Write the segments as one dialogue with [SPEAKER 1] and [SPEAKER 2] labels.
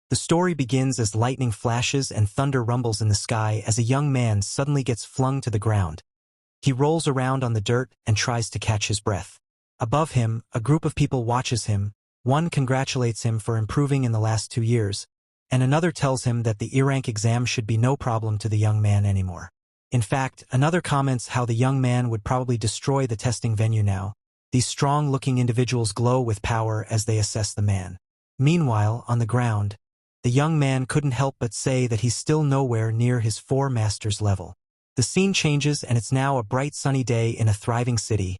[SPEAKER 1] The story begins as lightning flashes and thunder rumbles in the sky as a young man suddenly gets flung to the ground. He rolls around on the dirt and tries to catch his breath. Above him, a group of people watches him. One congratulates him for improving in the last 2 years, and another tells him that the E-rank exam should be no problem to the young man anymore. In fact, another comments how the young man would probably destroy the testing venue now. These strong-looking individuals glow with power as they assess the man. Meanwhile, on the ground, the young man couldn't help but say that he's still nowhere near his 4 masters level. The scene changes and it's now a bright sunny day in a thriving city.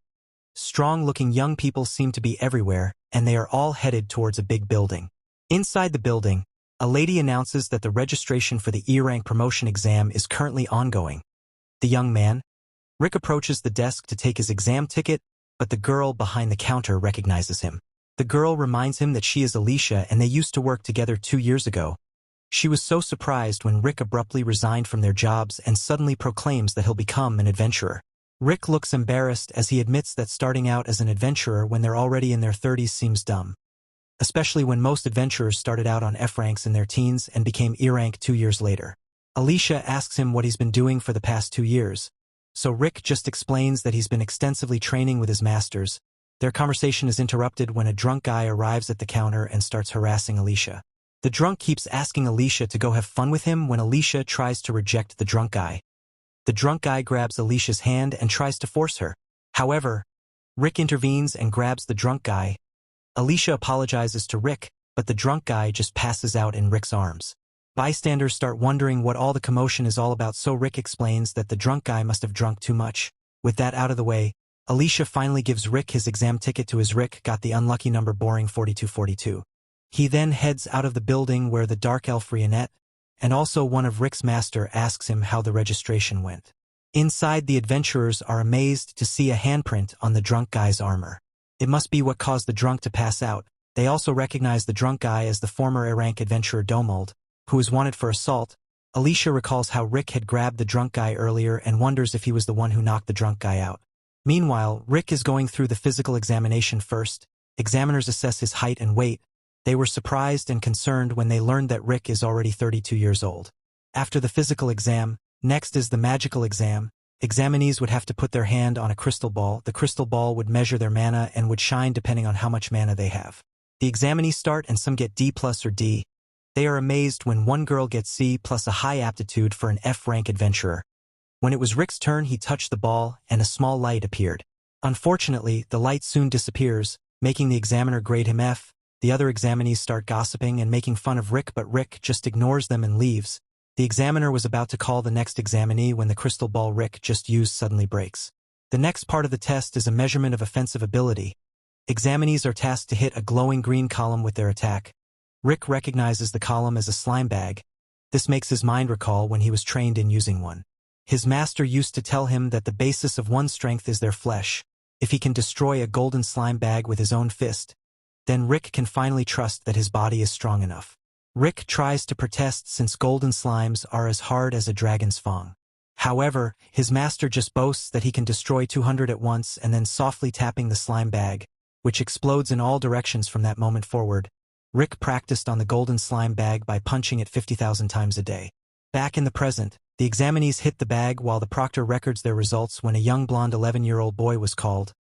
[SPEAKER 1] Strong-looking young people seem to be everywhere, and they are all headed towards a big building. Inside the building, a lady announces that the registration for the E-rank promotion exam is currently ongoing. The young man, Rick, approaches the desk to take his exam ticket, but the girl behind the counter recognizes him. The girl reminds him that she is Alicia and they used to work together 2 years ago. She was so surprised when Rick abruptly resigned from their jobs and suddenly proclaims that he'll become an adventurer. Rick looks embarrassed as he admits that starting out as an adventurer when they're already in their 30s seems dumb. Especially when most adventurers started out on F ranks in their teens and became E-rank 2 years later. Alicia asks him what he's been doing for the past 2 years. So Rick just explains that he's been extensively training with his masters. Their conversation is interrupted when a drunk guy arrives at the counter and starts harassing Alicia. The drunk keeps asking Alicia to go have fun with him when Alicia tries to reject the drunk guy. The drunk guy grabs Alicia's hand and tries to force her. However, Rick intervenes and grabs the drunk guy. Alicia apologizes to Rick, but the drunk guy just passes out in Rick's arms. Bystanders start wondering what all the commotion is all about, so Rick explains that the drunk guy must have drunk too much. With that out of the way, Alicia finally gives Rick his exam ticket to his Rick got the unlucky number boring 4242. He then heads out of the building where the dark elf Rionette, and also one of Rick's master, asks him how the registration went. Inside, the adventurers are amazed to see a handprint on the drunk guy's armor. It must be what caused the drunk to pass out. They also recognize the drunk guy as the former A-rank adventurer Domold, who is wanted for assault. Alicia recalls how Rick had grabbed the drunk guy earlier and wonders if he was the one who knocked the drunk guy out. Meanwhile, Rick is going through the physical examination first. Examiners assess his height and weight. They were surprised and concerned when they learned that Rick is already 32 years old. After the physical exam, next is the magical exam. Examinees would have to put their hand on a crystal ball. The crystal ball would measure their mana and would shine depending on how much mana they have. The examinees start and some get D+ or D. They are amazed when one girl gets C+ a high aptitude for an F-rank adventurer. When it was Rick's turn, he touched the ball and a small light appeared. Unfortunately, the light soon disappears, making the examiner grade him F. The other examinees start gossiping and making fun of Rick, but Rick just ignores them and leaves. The examiner was about to call the next examinee when the crystal ball Rick just used suddenly breaks. The next part of the test is a measurement of offensive ability. Examinees are tasked to hit a glowing green column with their attack. Rick recognizes the column as a slime bag. This makes his mind recall when he was trained in using one. His master used to tell him that the basis of one's strength is their flesh. If he can destroy a golden slime bag with his own fist, then Rick can finally trust that his body is strong enough. Rick tries to protest since golden slimes are as hard as a dragon's fang. However, his master just boasts that he can destroy 200 at once and then softly tapping the slime bag, which explodes in all directions from that moment forward. Rick practiced on the golden slime bag by punching it 50,000 times a day. Back in the present, the examinees hit the bag while the proctor records their results when a young blonde 11-year-old boy was called.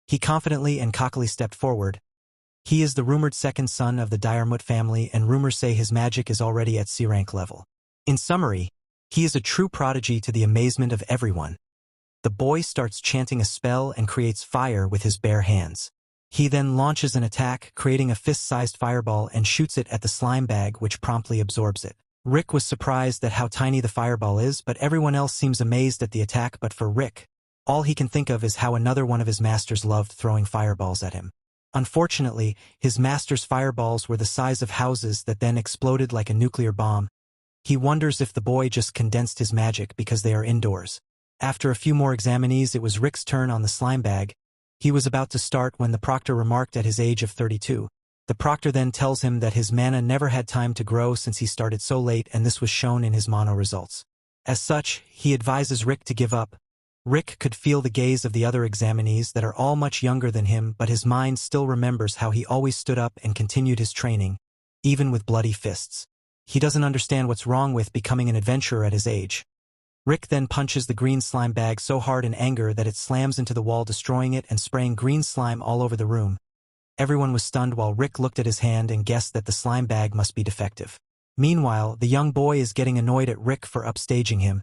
[SPEAKER 1] He confidently and cockily stepped forward. He is the rumored second son of the Diarmut family, and rumors say his magic is already at C-rank level. In summary, he is a true prodigy to the amazement of everyone. The boy starts chanting a spell and creates fire with his bare hands. He then launches an attack, creating a fist-sized fireball and shoots it at the slime bag, which promptly absorbs it. Rick was surprised at how tiny the fireball is, but everyone else seems amazed at the attack. But for Rick, all he can think of is how another one of his masters loved throwing fireballs at him. Unfortunately, his master's fireballs were the size of houses that then exploded like a nuclear bomb. He wonders if the boy just condensed his magic because they are indoors. After a few more examinees, it was Rick's turn on the slime bag. He was about to start when the proctor remarked at his age of 32. The proctor then tells him that his mana never had time to grow since he started so late, and this was shown in his mono results. As such, he advises Rick to give up. Rick could feel the gaze of the other examinees that are all much younger than him, but his mind still remembers how he always stood up and continued his training. even with bloody fists. He doesn't understand what's wrong with becoming an adventurer at his age. Rick then punches the green slime bag so hard in anger that it slams into the wall, destroying it and spraying green slime all over the room. Everyone was stunned while Rick looked at his hand and guessed that the slime bag must be defective. Meanwhile, the young boy is getting annoyed at Rick for upstaging him.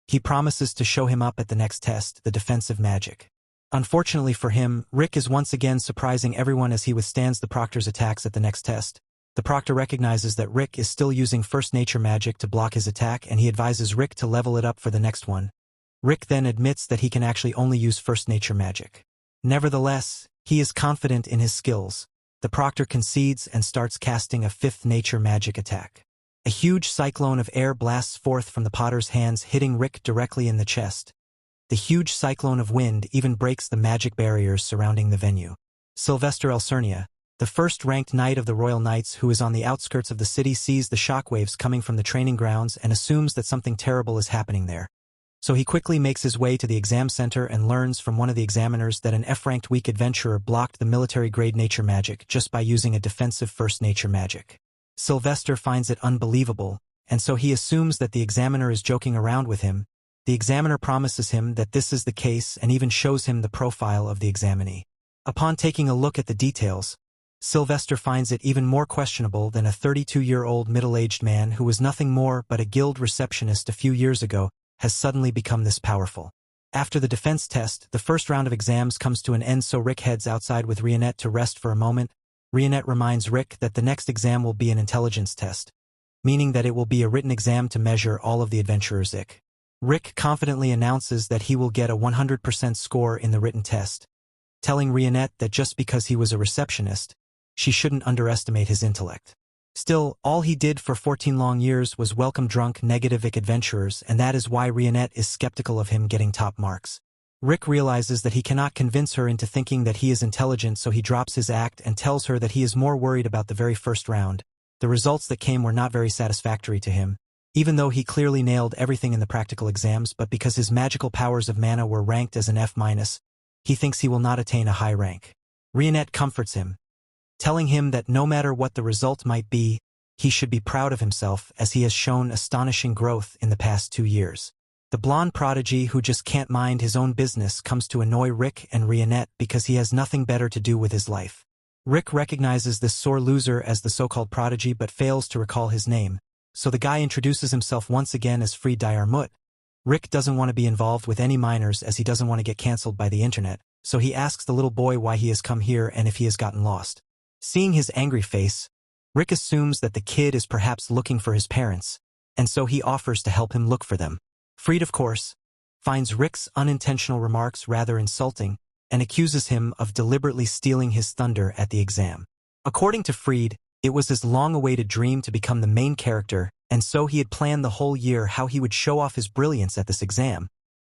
[SPEAKER 1] He promises to show him up at the next test, the defensive magic. Unfortunately for him, Rick is once again surprising everyone as he withstands the proctor's attacks at the next test. The proctor recognizes that Rick is still using first nature magic to block his attack, and he advises Rick to level it up for the next one. Rick then admits that he can actually only use first nature magic. Nevertheless, he is confident in his skills. The proctor concedes and starts casting a fifth nature magic attack. A huge cyclone of air blasts forth from the potter's hands, hitting Rick directly in the chest. The huge cyclone of wind even breaks the magic barriers surrounding the venue. Sylvester Elcernia, the first-ranked knight of the Royal Knights who is on the outskirts of the city, sees the shockwaves coming from the training grounds and assumes that something terrible is happening there. So he quickly makes his way to the exam center and learns from one of the examiners that an F-ranked weak adventurer blocked the military-grade nature magic just by using a defensive first nature magic. Sylvester finds it unbelievable, and so he assumes that the examiner is joking around with him. The examiner promises him that this is the case and even shows him the profile of the examinee. Upon taking a look at the details, Sylvester finds it even more questionable than a 32-year-old middle-aged man who was nothing more but a guild receptionist a few years ago has suddenly become this powerful. After the defense test, the first round of exams comes to an end, so Rick heads outside with Rionette to rest for a moment. Rionette reminds Rick that the next exam will be an intelligence test, meaning that it will be a written exam to measure all of the adventurer's Ecchi. Rick confidently announces that he will get a 100% score in the written test, telling Rionette that just because he was a receptionist, she shouldn't underestimate his intellect. Still, all he did for 14 long years was welcome drunk negative Ecchi adventurers, and that is why Rionette is skeptical of him getting top marks. Rick realizes that he cannot convince her into thinking that he is intelligent, so he drops his act and tells her that he is more worried about the very first round. The results that came were not very satisfactory to him, even though he clearly nailed everything in the practical exams, but because his magical powers of mana were ranked as an F-, he thinks he will not attain a high rank. Rionette comforts him, telling him that no matter what the result might be, he should be proud of himself as he has shown astonishing growth in the past 2 years. The blonde prodigy who just can't mind his own business comes to annoy Rick and Rionette because he has nothing better to do with his life. Rick recognizes this sore loser as the so-called prodigy but fails to recall his name, so the guy introduces himself once again as Fried Diarmut. Rick doesn't want to be involved with any minors as he doesn't want to get cancelled by the internet, so he asks the little boy why he has come here and if he has gotten lost. Seeing his angry face, Rick assumes that the kid is perhaps looking for his parents, and so he offers to help him look for them. Fried, of course, finds Rick's unintentional remarks rather insulting and accuses him of deliberately stealing his thunder at the exam. According to Fried, it was his long-awaited dream to become the main character, and so he had planned the whole year how he would show off his brilliance at this exam.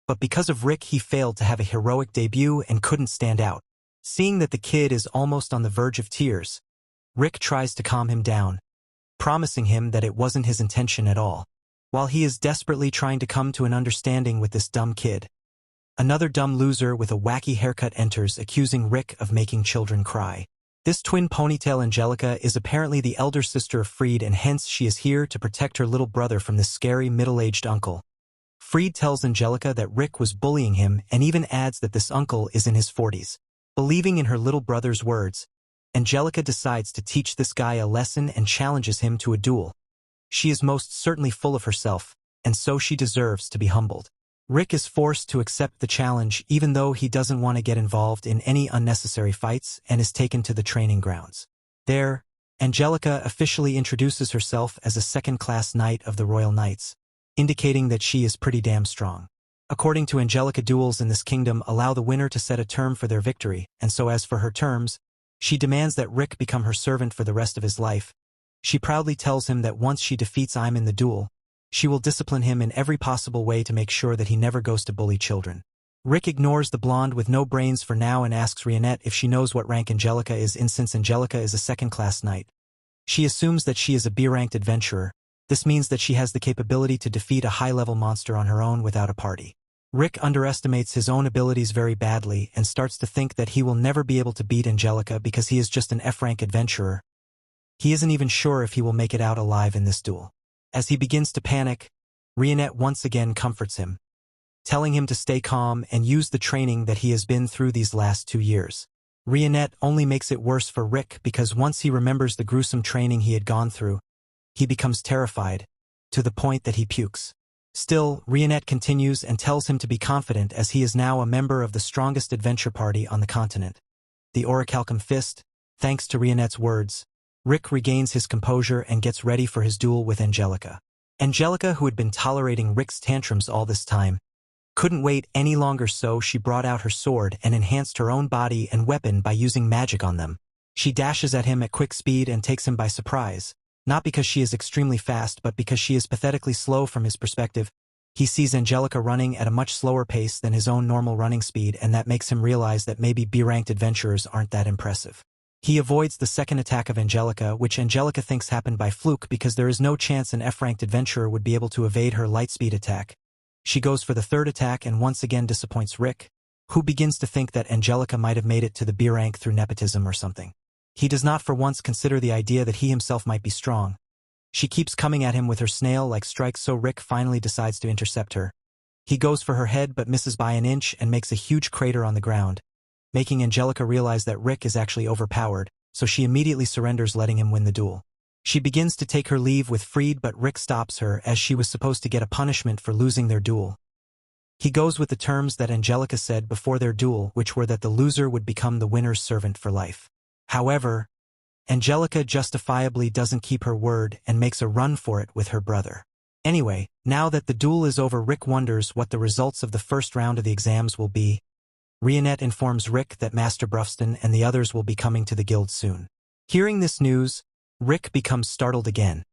[SPEAKER 1] But because of Rick, he failed to have a heroic debut and couldn't stand out. Seeing that the kid is almost on the verge of tears, Rick tries to calm him down, promising him that it wasn't his intention at all. While he is desperately trying to come to an understanding with this dumb kid, another dumb loser with a wacky haircut enters, accusing Rick of making children cry. This twin ponytail Angelica is apparently the elder sister of Fried, and hence she is here to protect her little brother from this scary middle-aged uncle. Fried tells Angelica that Rick was bullying him and even adds that this uncle is in his 40s. Believing in her little brother's words, Angelica decides to teach this guy a lesson and challenges him to a duel. She is most certainly full of herself, and so she deserves to be humbled. Rick is forced to accept the challenge even though he doesn't want to get involved in any unnecessary fights and is taken to the training grounds. There, Angelica officially introduces herself as a second-class knight of the Royal Knights, indicating that she is pretty damn strong. According to Angelica, duels in this kingdom allow the winner to set a term for their victory, and so as for her terms, she demands that Rick become her servant for the rest of his life. She proudly tells him that once she defeats him in the duel, she will discipline him in every possible way to make sure that he never goes to bully children. Rick ignores the blonde with no brains for now and asks Rionette if she knows what rank Angelica is in, since Angelica is a second-class knight. She assumes that she is a B-ranked adventurer. This means that she has the capability to defeat a high-level monster on her own without a party. Rick underestimates his own abilities very badly and starts to think that he will never be able to beat Angelica because he is just an F-rank adventurer. He isn't even sure if he will make it out alive in this duel. As he begins to panic, Rionette once again comforts him, telling him to stay calm and use the training that he has been through these last 2 years. Rionette only makes it worse for Rick because once he remembers the gruesome training he had gone through, he becomes terrified, to the point that he pukes. Still, Rionette continues and tells him to be confident as he is now a member of the strongest adventure party on the continent, the Orihalcon Fist. Thanks to Rionette's words, Rick regains his composure and gets ready for his duel with Angelica. Angelica, who had been tolerating Rick's tantrums all this time, couldn't wait any longer, so she brought out her sword and enhanced her own body and weapon by using magic on them. She dashes at him at quick speed and takes him by surprise, not because she is extremely fast but because she is pathetically slow from his perspective. He sees Angelica running at a much slower pace than his own normal running speed, and that makes him realize that maybe B-ranked adventurers aren't that impressive. He avoids the second attack of Angelica, which Angelica thinks happened by fluke because there is no chance an F-ranked adventurer would be able to evade her light-speed attack. She goes for the third attack and once again disappoints Rick, who begins to think that Angelica might have made it to the B rank through nepotism or something. He does not for once consider the idea that he himself might be strong. She keeps coming at him with her snail-like strikes, so Rick finally decides to intercept her. He goes for her head but misses by an inch and makes a huge crater on the ground, making Angelica realize that Rick is actually overpowered, so she immediately surrenders, letting him win the duel. She begins to take her leave with Freed, but Rick stops her as she was supposed to get a punishment for losing their duel. He goes with the terms that Angelica said before their duel, which were that the loser would become the winner's servant for life. However, Angelica justifiably doesn't keep her word and makes a run for it with her brother. Anyway, now that the duel is over, Rick wonders what the results of the first round of the exams will be. Rionette informs Rick that Master Brufston and the others will be coming to the guild soon. Hearing this news, Rick becomes startled again,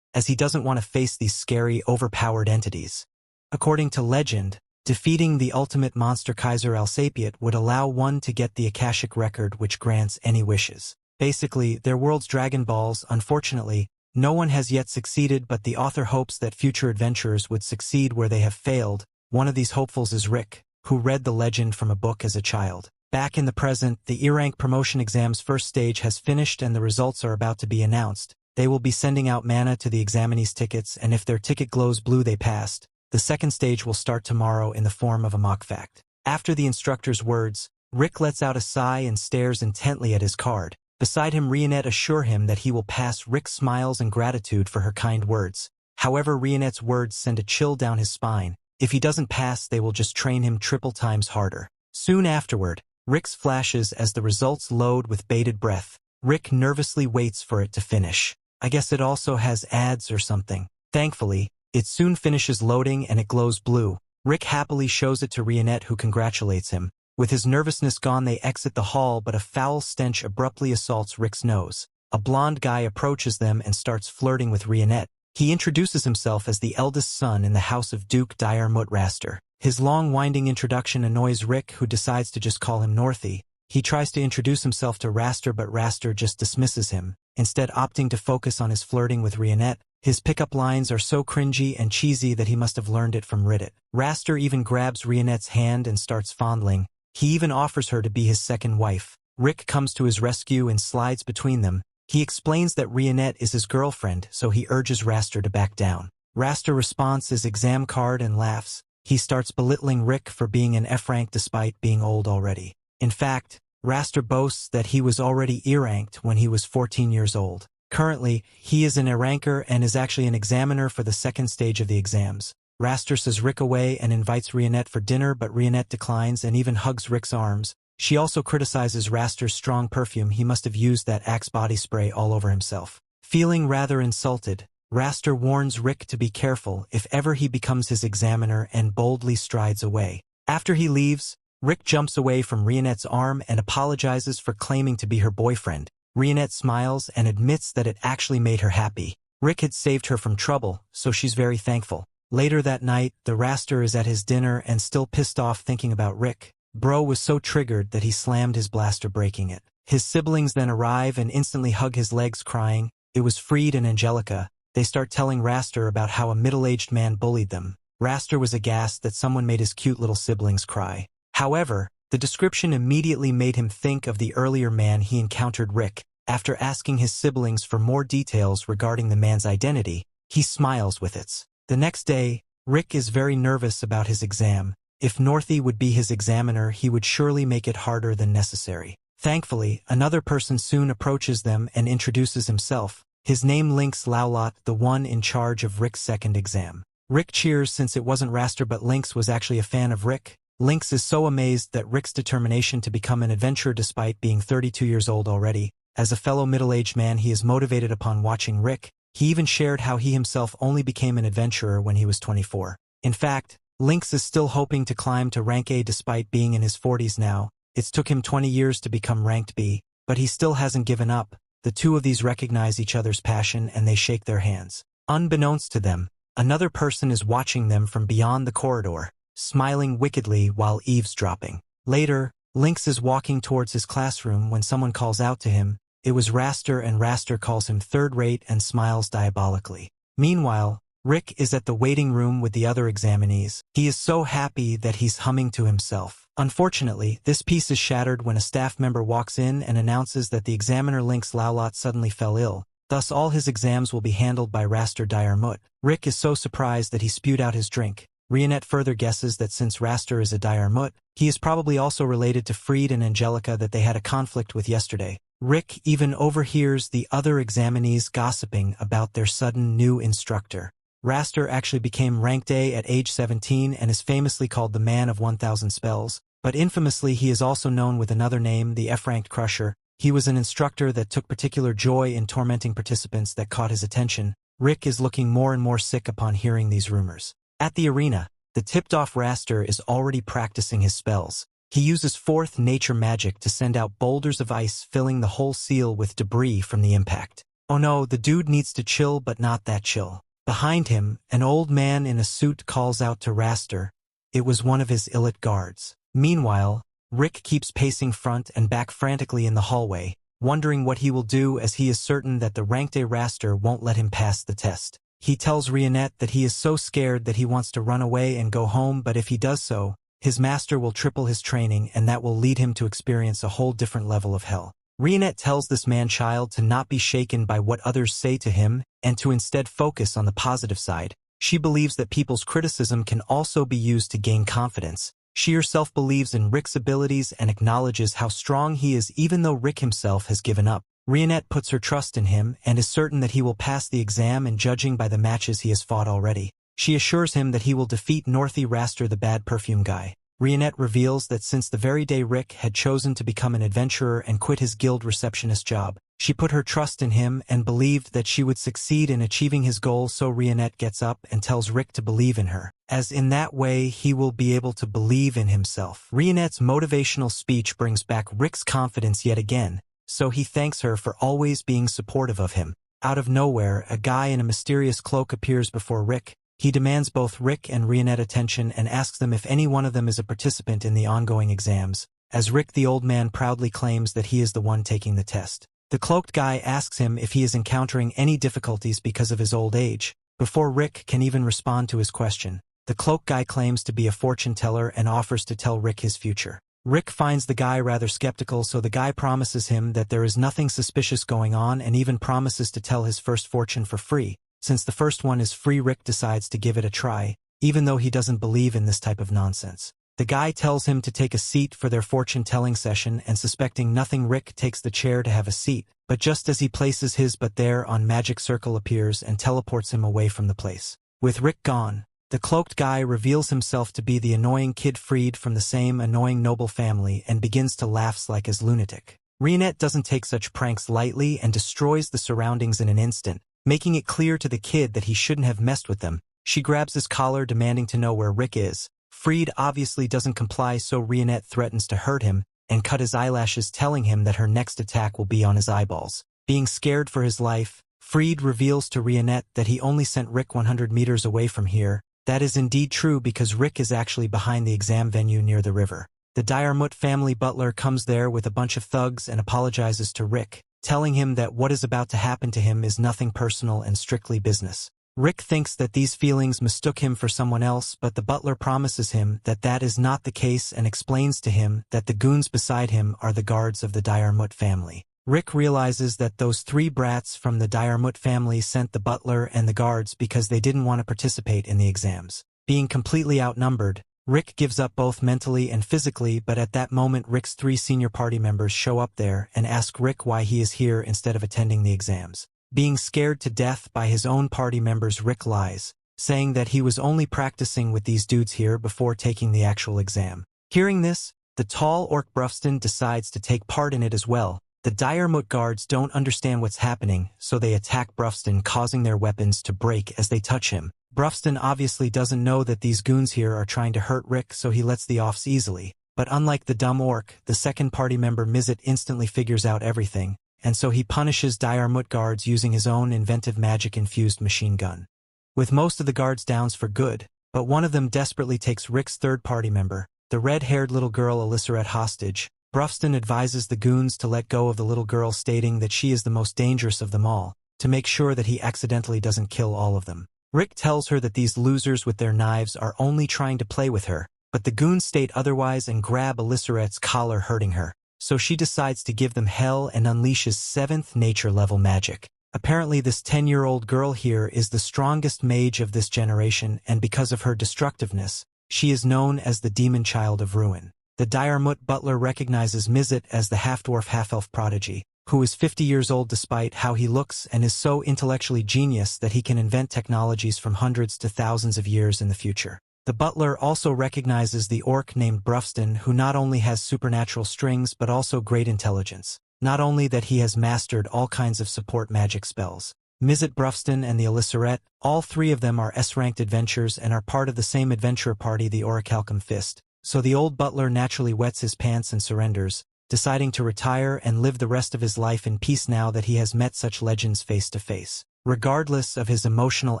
[SPEAKER 1] as he doesn't want to face these scary, overpowered entities. According to legend, defeating the ultimate monster Kaiser Alsapiet would allow one to get the Akashic record, which grants any wishes. Basically, their world's Dragon Balls. Unfortunately, no one has yet succeeded, but the author hopes that future adventurers would succeed where they have failed. One of these hopefuls is Rick, who read the legend from a book as a child. Back in the present, the E-rank promotion exam's first stage has finished and the results are about to be announced. They will be sending out mana to the examinees' tickets, and if their ticket glows blue, they passed. The second stage will start tomorrow in the form of a mock fact. After the instructor's words, Rick lets out a sigh and stares intently at his card. Beside him, Rionette assures him that he will pass. Rick smiles in gratitude for her kind words. However, Rionette's words send a chill down his spine. If he doesn't pass, they will just train him triple times harder. Soon afterward, Rick's flashes as the results load with bated breath. Rick nervously waits for it to finish. I guess it also has ads or something. Thankfully, it soon finishes loading and it glows blue. Rick happily shows it to Rionette, who congratulates him. With his nervousness gone, they exit the hall, but a foul stench abruptly assaults Rick's nose. A blonde guy approaches them and starts flirting with Rionette. He introduces himself as the eldest son in the house of Duke Diarmut Raster. His long winding introduction annoys Rick, who decides to just call him Northy. He tries to introduce himself to Raster, but Raster just dismisses him, instead opting to focus on his flirting with Rionette. His pickup lines are so cringy and cheesy that he must have learned it from Reddit. Raster even grabs Rionette's hand and starts fondling. He even offers her to be his second wife. Rick comes to his rescue and slides between them. He explains that Rionette is his girlfriend, so he urges Raster to back down. Raster responds his exam card and laughs. He starts belittling Rick for being an F-rank despite being old already. In fact, Raster boasts that he was already E-ranked when he was 14 years old. Currently, he is an E-ranker and is actually an examiner for the second stage of the exams. Raster says Rick away and invites Rionette for dinner, but Rionette declines and even hugs Rick's arms. She also criticizes Raster's strong perfume. He must have used that Axe body spray all over himself. Feeling rather insulted, Raster warns Rick to be careful if ever he becomes his examiner and boldly strides away. After he leaves, Rick jumps away from Rionette's arm and apologizes for claiming to be her boyfriend. Rionette smiles and admits that it actually made her happy. Rick had saved her from trouble, so she's very thankful. Later that night, the Raster is at his dinner and still pissed off thinking about Rick. Bro was so triggered that he slammed his blaster, breaking it. His siblings then arrive and instantly hug his legs, crying. It was Freed and Angelica. They start telling Raster about how a middle-aged man bullied them. Raster was aghast that someone made his cute little siblings cry. However, the description immediately made him think of the earlier man he encountered, Rick. After asking his siblings for more details regarding the man's identity, he smiles with it. The next day, Rick is very nervous about his exam. If Northie would be his examiner, he would surely make it harder than necessary. Thankfully, another person soon approaches them and introduces himself. His name Lynx Lowlot, the one in charge of Rick's second exam. Rick cheers since it wasn't Raster but Lynx was actually a fan of Rick. Lynx is so amazed at Rick's determination to become an adventurer despite being 32 years old already. As a fellow middle-aged man, he is motivated upon watching Rick. He even shared how he himself only became an adventurer when he was 24. In fact, Lynx is still hoping to climb to rank A despite being in his 40s now. It's took him 20 years to become ranked B, but he still hasn't given up. The two of these recognize each other's passion and they shake their hands. Unbeknownst to them, another person is watching them from beyond the corridor, smiling wickedly while eavesdropping. Later, Lynx is walking towards his classroom when someone calls out to him. It was Raster, and Raster calls him third-rate and smiles diabolically. Meanwhile, Rick is at the waiting room with the other examinees. He is so happy that he's humming to himself. Unfortunately, this piece is shattered when a staff member walks in and announces that the examiner Lynx Lowlot suddenly fell ill. Thus all his exams will be handled by Raster Diremut. Rick is so surprised that he spewed out his drink. Rionette further guesses that since Raster is a Diremut, he is probably also related to Fried and Angelica that they had a conflict with yesterday. Rick even overhears the other examinees gossiping about their sudden new instructor. Raster actually became ranked A at age 17 and is famously called the Man of 1,000 Spells, but infamously he is also known with another name, the F-ranked Crusher. He was an instructor that took particular joy in tormenting participants that caught his attention. Rick is looking more and more sick upon hearing these rumors. At the arena, the tipped-off Raster is already practicing his spells. He uses fourth nature magic to send out boulders of ice, filling the whole seal with debris from the impact. Oh no, the dude needs to chill, but not that chill. Behind him, an old man in a suit calls out to Raster. It was one of his illit guards. Meanwhile, Rick keeps pacing front and back frantically in the hallway, wondering what he will do as he is certain that the ranked A Raster won't let him pass the test. He tells Rionette that he is so scared that he wants to run away and go home, but if he does so, his master will triple his training and that will lead him to experience a whole different level of hell. Rionette tells this man-child to not be shaken by what others say to him and to instead focus on the positive side. She believes that people's criticism can also be used to gain confidence. She herself believes in Rick's abilities and acknowledges how strong he is even though Rick himself has given up. Rionette puts her trust in him and is certain that he will pass the exam, and judging by the matches he has fought already, she assures him that he will defeat Northie Raster, the bad perfume guy. Rionette reveals that since the very day Rick had chosen to become an adventurer and quit his guild receptionist job, she put her trust in him and believed that she would succeed in achieving his goal, so Rionette gets up and tells Rick to believe in her, as in that way he will be able to believe in himself. Rionette's motivational speech brings back Rick's confidence yet again, so he thanks her for always being supportive of him. Out of nowhere, a guy in a mysterious cloak appears before Rick. He demands both Rick and Rionette attention and asks them if any one of them is a participant in the ongoing exams, as Rick the old man proudly claims that he is the one taking the test. The cloaked guy asks him if he is encountering any difficulties because of his old age. Before Rick can even respond to his question, the cloaked guy claims to be a fortune teller and offers to tell Rick his future. Rick finds the guy rather skeptical, so the guy promises him that there is nothing suspicious going on and even promises to tell his first fortune for free. Since the first one is free, Rick decides to give it a try, even though he doesn't believe in this type of nonsense. The guy tells him to take a seat for their fortune-telling session, and suspecting nothing, Rick takes the chair to have a seat, but just as he places his butt there, a magic circle appears and teleports him away from the place. With Rick gone, the cloaked guy reveals himself to be the annoying kid freed from the same annoying noble family and begins to laugh like his lunatic. Rionette doesn't take such pranks lightly and destroys the surroundings in an instant, making it clear to the kid that he shouldn't have messed with them. She grabs his collar, demanding to know where Rick is. Fried obviously doesn't comply, so Rionette threatens to hurt him and cut his eyelashes, telling him that her next attack will be on his eyeballs. Being scared for his life, Fried reveals to Rionette that he only sent Rick 100 meters away from here. That is indeed true because Rick is actually behind the exam venue near the river. The Diremut family butler comes there with a bunch of thugs and apologizes to Rick, telling him that what is about to happen to him is nothing personal and strictly business. Rick thinks that these feelings mistook him for someone else, but the butler promises him that that is not the case and explains to him that the goons beside him are the guards of the Diremut family. Rick realizes that those 3 brats from the Diarmut family sent the butler and the guards because they didn't want to participate in the exams. Being completely outnumbered, Rick gives up both mentally and physically, but at that moment Rick's 3 senior party members show up there and ask Rick why he is here instead of attending the exams. Being scared to death by his own party members, Rick lies, saying that he was only practicing with these dudes here before taking the actual exam. Hearing this, the tall orc Brufston decides to take part in it as well. The Diarmut guards don't understand what's happening, so they attack Brufston, causing their weapons to break as they touch him. Brufston obviously doesn't know that these goons here are trying to hurt Rick, so he lets the offs easily. But unlike the dumb orc, the second party member Mizit instantly figures out everything, and so he punishes Diarmut guards using his own inventive magic-infused machine gun. With most of the guards down for good, but one of them desperately takes Rick's third party member, the red-haired little girl Elissaret, hostage. Brufston advises the goons to let go of the little girl, stating that she is the most dangerous of them all, to make sure that he accidentally doesn't kill all of them. Rick tells her that these losers with their knives are only trying to play with her, but the goons state otherwise and grab Elissaret's collar, hurting her. So she decides to give them hell and unleashes 7th nature level magic. Apparently this 10-year-old girl here is the strongest mage of this generation, and because of her destructiveness, she is known as the Demon Child of Ruin. The Diarmut butler recognizes Mizit as the half-dwarf half-elf prodigy, who is 50 years old despite how he looks and is so intellectually genius that he can invent technologies from hundreds to thousands of years in the future. The butler also recognizes the orc named Brufston, who not only has supernatural strings but also great intelligence. Not only that, he has mastered all kinds of support magic spells. Mizit, Brufston, and the Elissaret, all 3 of them are S-ranked adventurers and are part of the same adventurer party, the Orihalcon Fist. So the old butler naturally wets his pants and surrenders, deciding to retire and live the rest of his life in peace now that he has met such legends face to face. Regardless of his emotional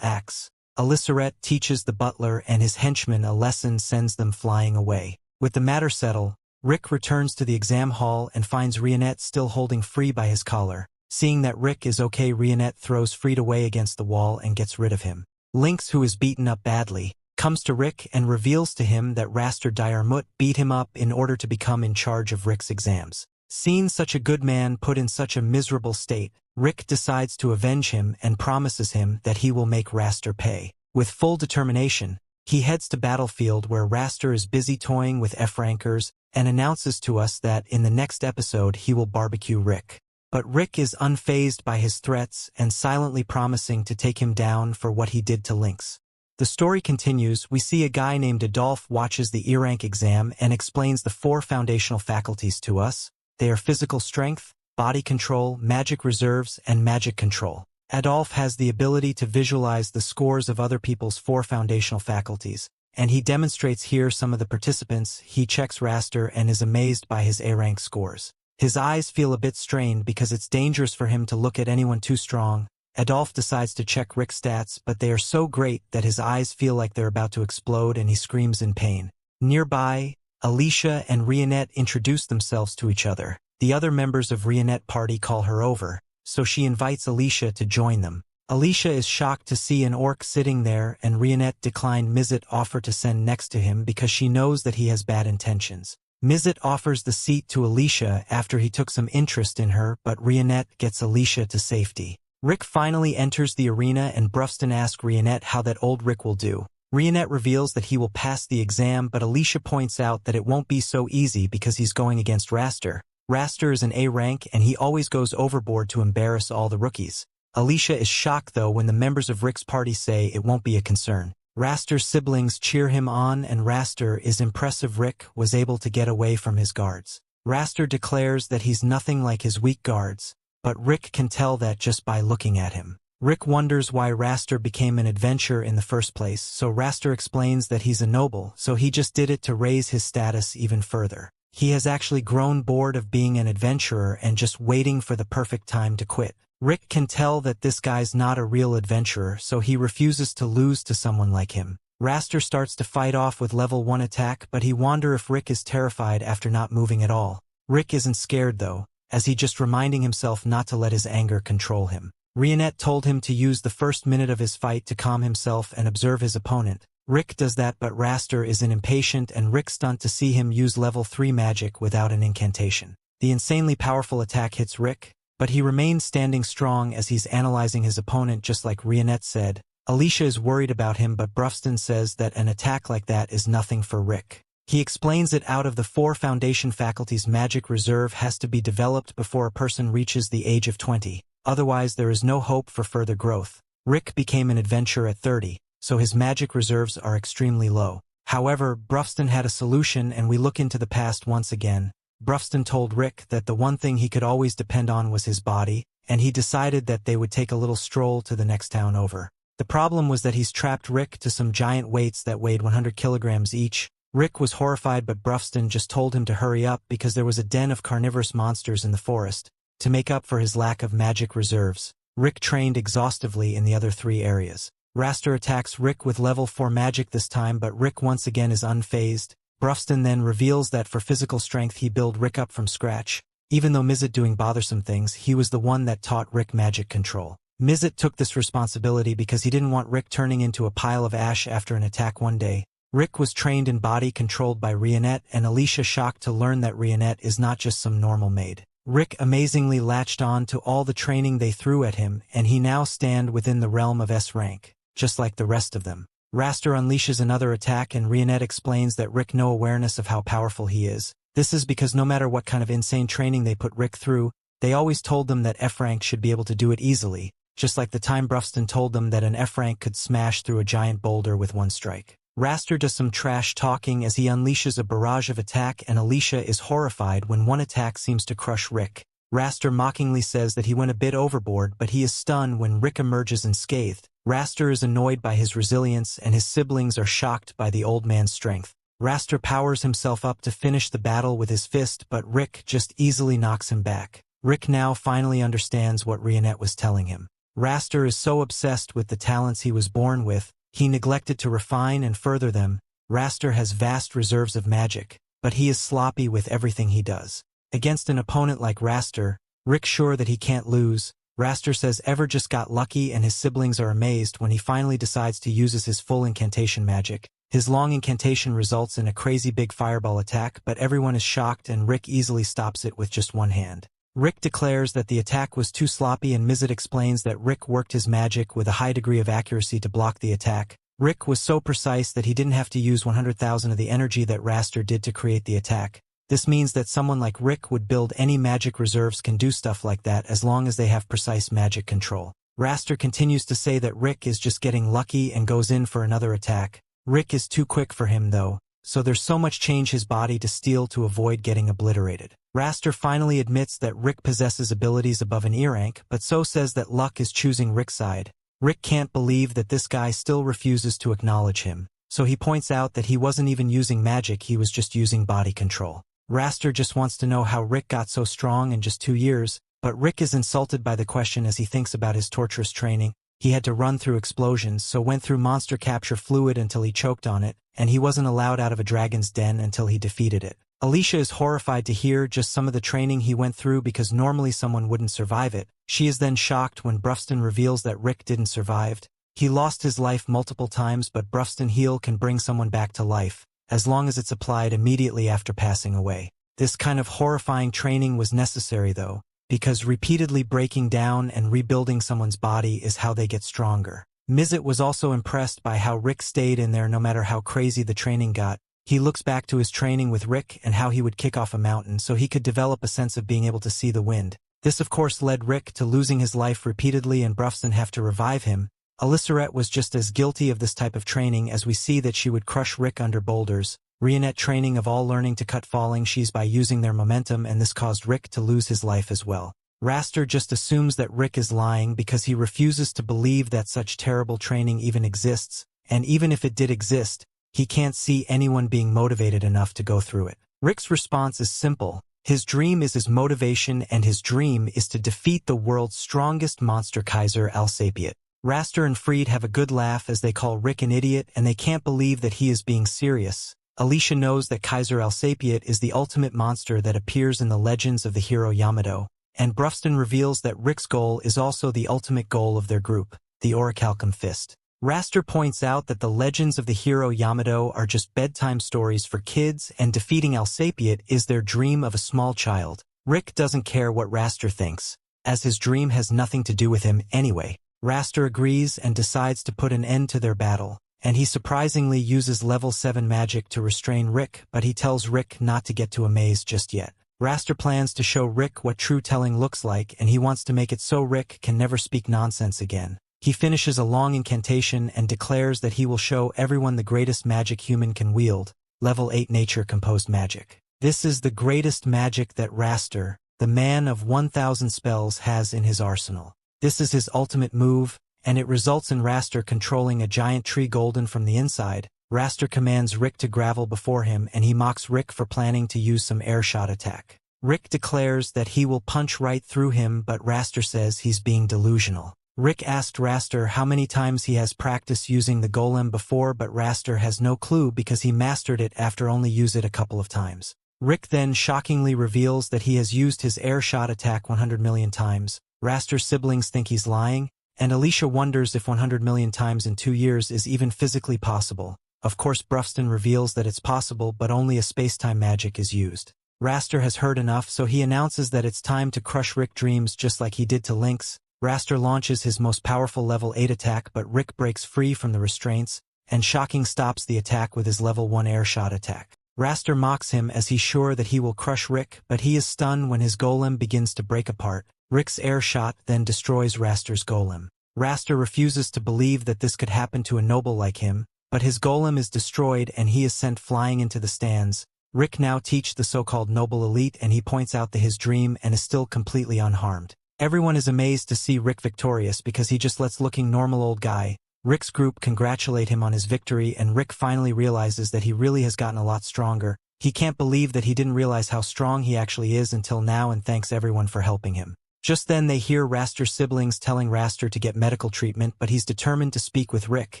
[SPEAKER 1] acts, Elissaret teaches the butler and his henchmen a lesson, sends them flying away. With the matter settled, Rick returns to the exam hall and finds Rionette still holding Free by his collar. Seeing that Rick is okay, Rionette throws Freed away against the wall and gets rid of him. Lynx, who is beaten up badly, comes to Rick and reveals to him that Raster Diarmut beat him up in order to become in charge of Rick's exams. Seeing such a good man put in such a miserable state, Rick decides to avenge him and promises him that he will make Raster pay. With full determination, he heads to battlefield where Raster is busy toying with F-rankers and announces to us that in the next episode he will barbecue Rick. But Rick is unfazed by his threats and silently promising to take him down for what he did to Lynx. The story continues. We see a guy named Adolph watches the E-rank exam and explains the 4 foundational faculties to us. They are physical strength, body control, magic reserves, and magic control. Adolph has the ability to visualize the scores of other people's 4 foundational faculties, and he demonstrates here some of the participants. He checks Raster and is amazed by his A-rank scores. His eyes feel a bit strained because it's dangerous for him to look at anyone too strong. Adolph decides to check Rick's stats, but they are so great that his eyes feel like they're about to explode and he screams in pain. Nearby, Alicia and Rionette introduce themselves to each other. The other members of Rionette party call her over, so she invites Alicia to join them. Alicia is shocked to see an orc sitting there, and Rionette declined Mizit offer to send next to him because she knows that he has bad intentions. Mizit offers the seat to Alicia after he took some interest in her, but Rionette gets Alicia to safety. Rick finally enters the arena and Brufston asks Rionette how that old Rick will do. Rionette reveals that he will pass the exam, but Alicia points out that it won't be so easy because he's going against Raster. Raster is an A rank and he always goes overboard to embarrass all the rookies. Alicia is shocked though when the members of Rick's party say it won't be a concern. Raster's siblings cheer him on and Raster is impressive. Rick was able to get away from his guards. Raster declares that he's nothing like his weak guards, but Rick can tell that just by looking at him. Rick wonders why Raster became an adventurer in the first place, so Raster explains that he's a noble, so he just did it to raise his status even further. He has actually grown bored of being an adventurer and just waiting for the perfect time to quit. Rick can tell that this guy's not a real adventurer, so he refuses to lose to someone like him. Raster starts to fight off with level 1 attack, but he wonders if Rick is terrified after not moving at all. Rick isn't scared though, as he just reminding himself not to let his anger control him. Rionette told him to use the first minute of his fight to calm himself and observe his opponent. Rick does that, but Raster is impatient and Rick stunned to see him use level 3 magic without an incantation. The insanely powerful attack hits Rick, but he remains standing strong as he's analyzing his opponent just like Rionette said. Alicia is worried about him, but Brufston says that an attack like that is nothing for Rick. He explains that out of the 4 foundation faculties, magic reserve has to be developed before a person reaches the age of 20. Otherwise, there is no hope for further growth. Rick became an adventurer at 30, so his magic reserves are extremely low. However, Brufston had a solution, and we look into the past once again. Brufston told Rick that the one thing he could always depend on was his body, and he decided that they would take a little stroll to the next town over. The problem was that he's trapped Rick to some giant weights that weighed 100 kilograms each. Rick was horrified, but Brufston just told him to hurry up because there was a den of carnivorous monsters in the forest. To make up for his lack of magic reserves, Rick trained exhaustively in the other 3 areas. Raster attacks Rick with level 4 magic this time, but Rick once again is unfazed. Brufston then reveals that for physical strength he built Rick up from scratch. Even though Mizet doing bothersome things, he was the one that taught Rick magic control. Mizet took this responsibility because he didn't want Rick turning into a pile of ash after an attack one day. Rick was trained in body controlled by Rionette, and Alicia shocked to learn that Rionette is not just some normal maid. Rick amazingly latched on to all the training they threw at him, and he now stand within the realm of S rank, just like the rest of them. Raster unleashes another attack, and Rionette explains that Rick no awareness of how powerful he is. This is because no matter what kind of insane training they put Rick through, they always told them that F rank should be able to do it easily, just like the time Brufston told them that an F rank could smash through a giant boulder with one strike. Raster does some trash talking as he unleashes a barrage of attack, and Alicia is horrified when one attack seems to crush Rick. Raster mockingly says that he went a bit overboard, but he is stunned when Rick emerges unscathed. Raster is annoyed by his resilience, and his siblings are shocked by the old man's strength. Raster powers himself up to finish the battle with his fist, but Rick just easily knocks him back. Rick now finally understands what Rionette was telling him. Raster is so obsessed with the talents he was born with, he neglected to refine and further them. Raster has vast reserves of magic, but he is sloppy with everything he does. Against an opponent like Raster, Rick's sure that he can't lose. Raster says Ever just got lucky, and his siblings are amazed when he finally decides to use his full incantation magic. His long incantation results in a crazy big fireball attack, but everyone is shocked and Rick easily stops it with just one hand. Rick declares that the attack was too sloppy, and Mizet explains that Rick worked his magic with a high degree of accuracy to block the attack. Rick was so precise that he didn't have to use 100,000 of the energy that Raster did to create the attack. This means that someone like Rick would build any magic reserves can do stuff like that as long as they have precise magic control. Raster continues to say that Rick is just getting lucky and goes in for another attack. Rick is too quick for him though, so there's so much change his body to steal to avoid getting obliterated. Raster finally admits that Rick possesses abilities above an E rank, but so says that luck is choosing Rick's side. Rick can't believe that this guy still refuses to acknowledge him, so he points out that he wasn't even using magic, he was just using body control. Raster just wants to know how Rick got so strong in just 2 years, but Rick is insulted by the question as he thinks about his torturous training. He had to run through explosions, so went through monster capture fluid until he choked on it, and he wasn't allowed out of a dragon's den until he defeated it. Alicia is horrified to hear just some of the training he went through because normally someone wouldn't survive it. She is then shocked when Brufston reveals that Rick didn't survive. He lost his life multiple times, but Brufston heal can bring someone back to life, as long as it's applied immediately after passing away. This kind of horrifying training was necessary though, because repeatedly breaking down and rebuilding someone's body is how they get stronger. Mizet was also impressed by how Rick stayed in there no matter how crazy the training got. He looks back to his training with Rick and how he would kick off a mountain so he could develop a sense of being able to see the wind. This of course led Rick to losing his life repeatedly, and Brufston have to revive him. Aliceret was just as guilty of this type of training, as we see that she would crush Rick under boulders. Rionette training of all learning to cut falling she's by using their momentum, and this caused Rick to lose his life as well. Raster just assumes that Rick is lying because he refuses to believe that such terrible training even exists, and even if it did exist, he can't see anyone being motivated enough to go through it. Rick's response is simple. His dream is his motivation, and his dream is to defeat the world's strongest monster, Kaiser Alsapiet. Raster and Fried have a good laugh as they call Rick an idiot, and they can't believe that he is being serious. Alicia knows that Kaiser Alsapiet is the ultimate monster that appears in the legends of the hero Yamato, and Brufston reveals that Rick's goal is also the ultimate goal of their group, the Orihalcon Fist. Raster points out that the legends of the hero Yamato are just bedtime stories for kids, and defeating Alsapiet is their dream of a small child. Rick doesn't care what Raster thinks, as his dream has nothing to do with him anyway. Raster agrees and decides to put an end to their battle, and he surprisingly uses level 7 magic to restrain Rick, but he tells Rick not to get to a maze just yet. Raster plans to show Rick what true telling looks like, and he wants to make it so Rick can never speak nonsense again. He finishes a long incantation and declares that he will show everyone the greatest magic human can wield, level 8 nature-composed magic. This is the greatest magic that Raster, the man of 1,000 spells, has in his arsenal. This is his ultimate move, and it results in Raster controlling a giant tree golden from the inside. Raster commands Rick to gravel before him, and he mocks Rick for planning to use some air shot attack. Rick declares that he will punch right through him, but Raster says he's being delusional. Rick asked Raster how many times he has practiced using the golem before, but Raster has no clue because he mastered it after only used it a couple of times. Rick then shockingly reveals that he has used his air shot attack 100 million times. Raster's siblings think he's lying, and Alicia wonders if 100 million times in 2 years is even physically possible. Of course, Brufston reveals that it's possible, but only a space-time magic is used. Raster has heard enough, so he announces that it's time to crush Rick's dreams just like he did to Lynx. Raster launches his most powerful level 8 attack, but Rick breaks free from the restraints, and Shocking stops the attack with his level 1 air shot attack. Raster mocks him as he's sure that he will crush Rick, but he is stunned when his golem begins to break apart. Rick's air shot then destroys Raster's golem. Raster refuses to believe that this could happen to a noble like him, but his golem is destroyed and he is sent flying into the stands. Rick now teaches the so-called noble elite, and he points out that his dream and is still completely unharmed. Everyone is amazed to see Rick victorious because he just lets looking normal old guy. Rick's group congratulate him on his victory, and Rick finally realizes that he really has gotten a lot stronger. He can't believe that he didn't realize how strong he actually is until now, and thanks everyone for helping him. Just then they hear Raster's siblings telling Raster to get medical treatment, but he's determined to speak with Rick.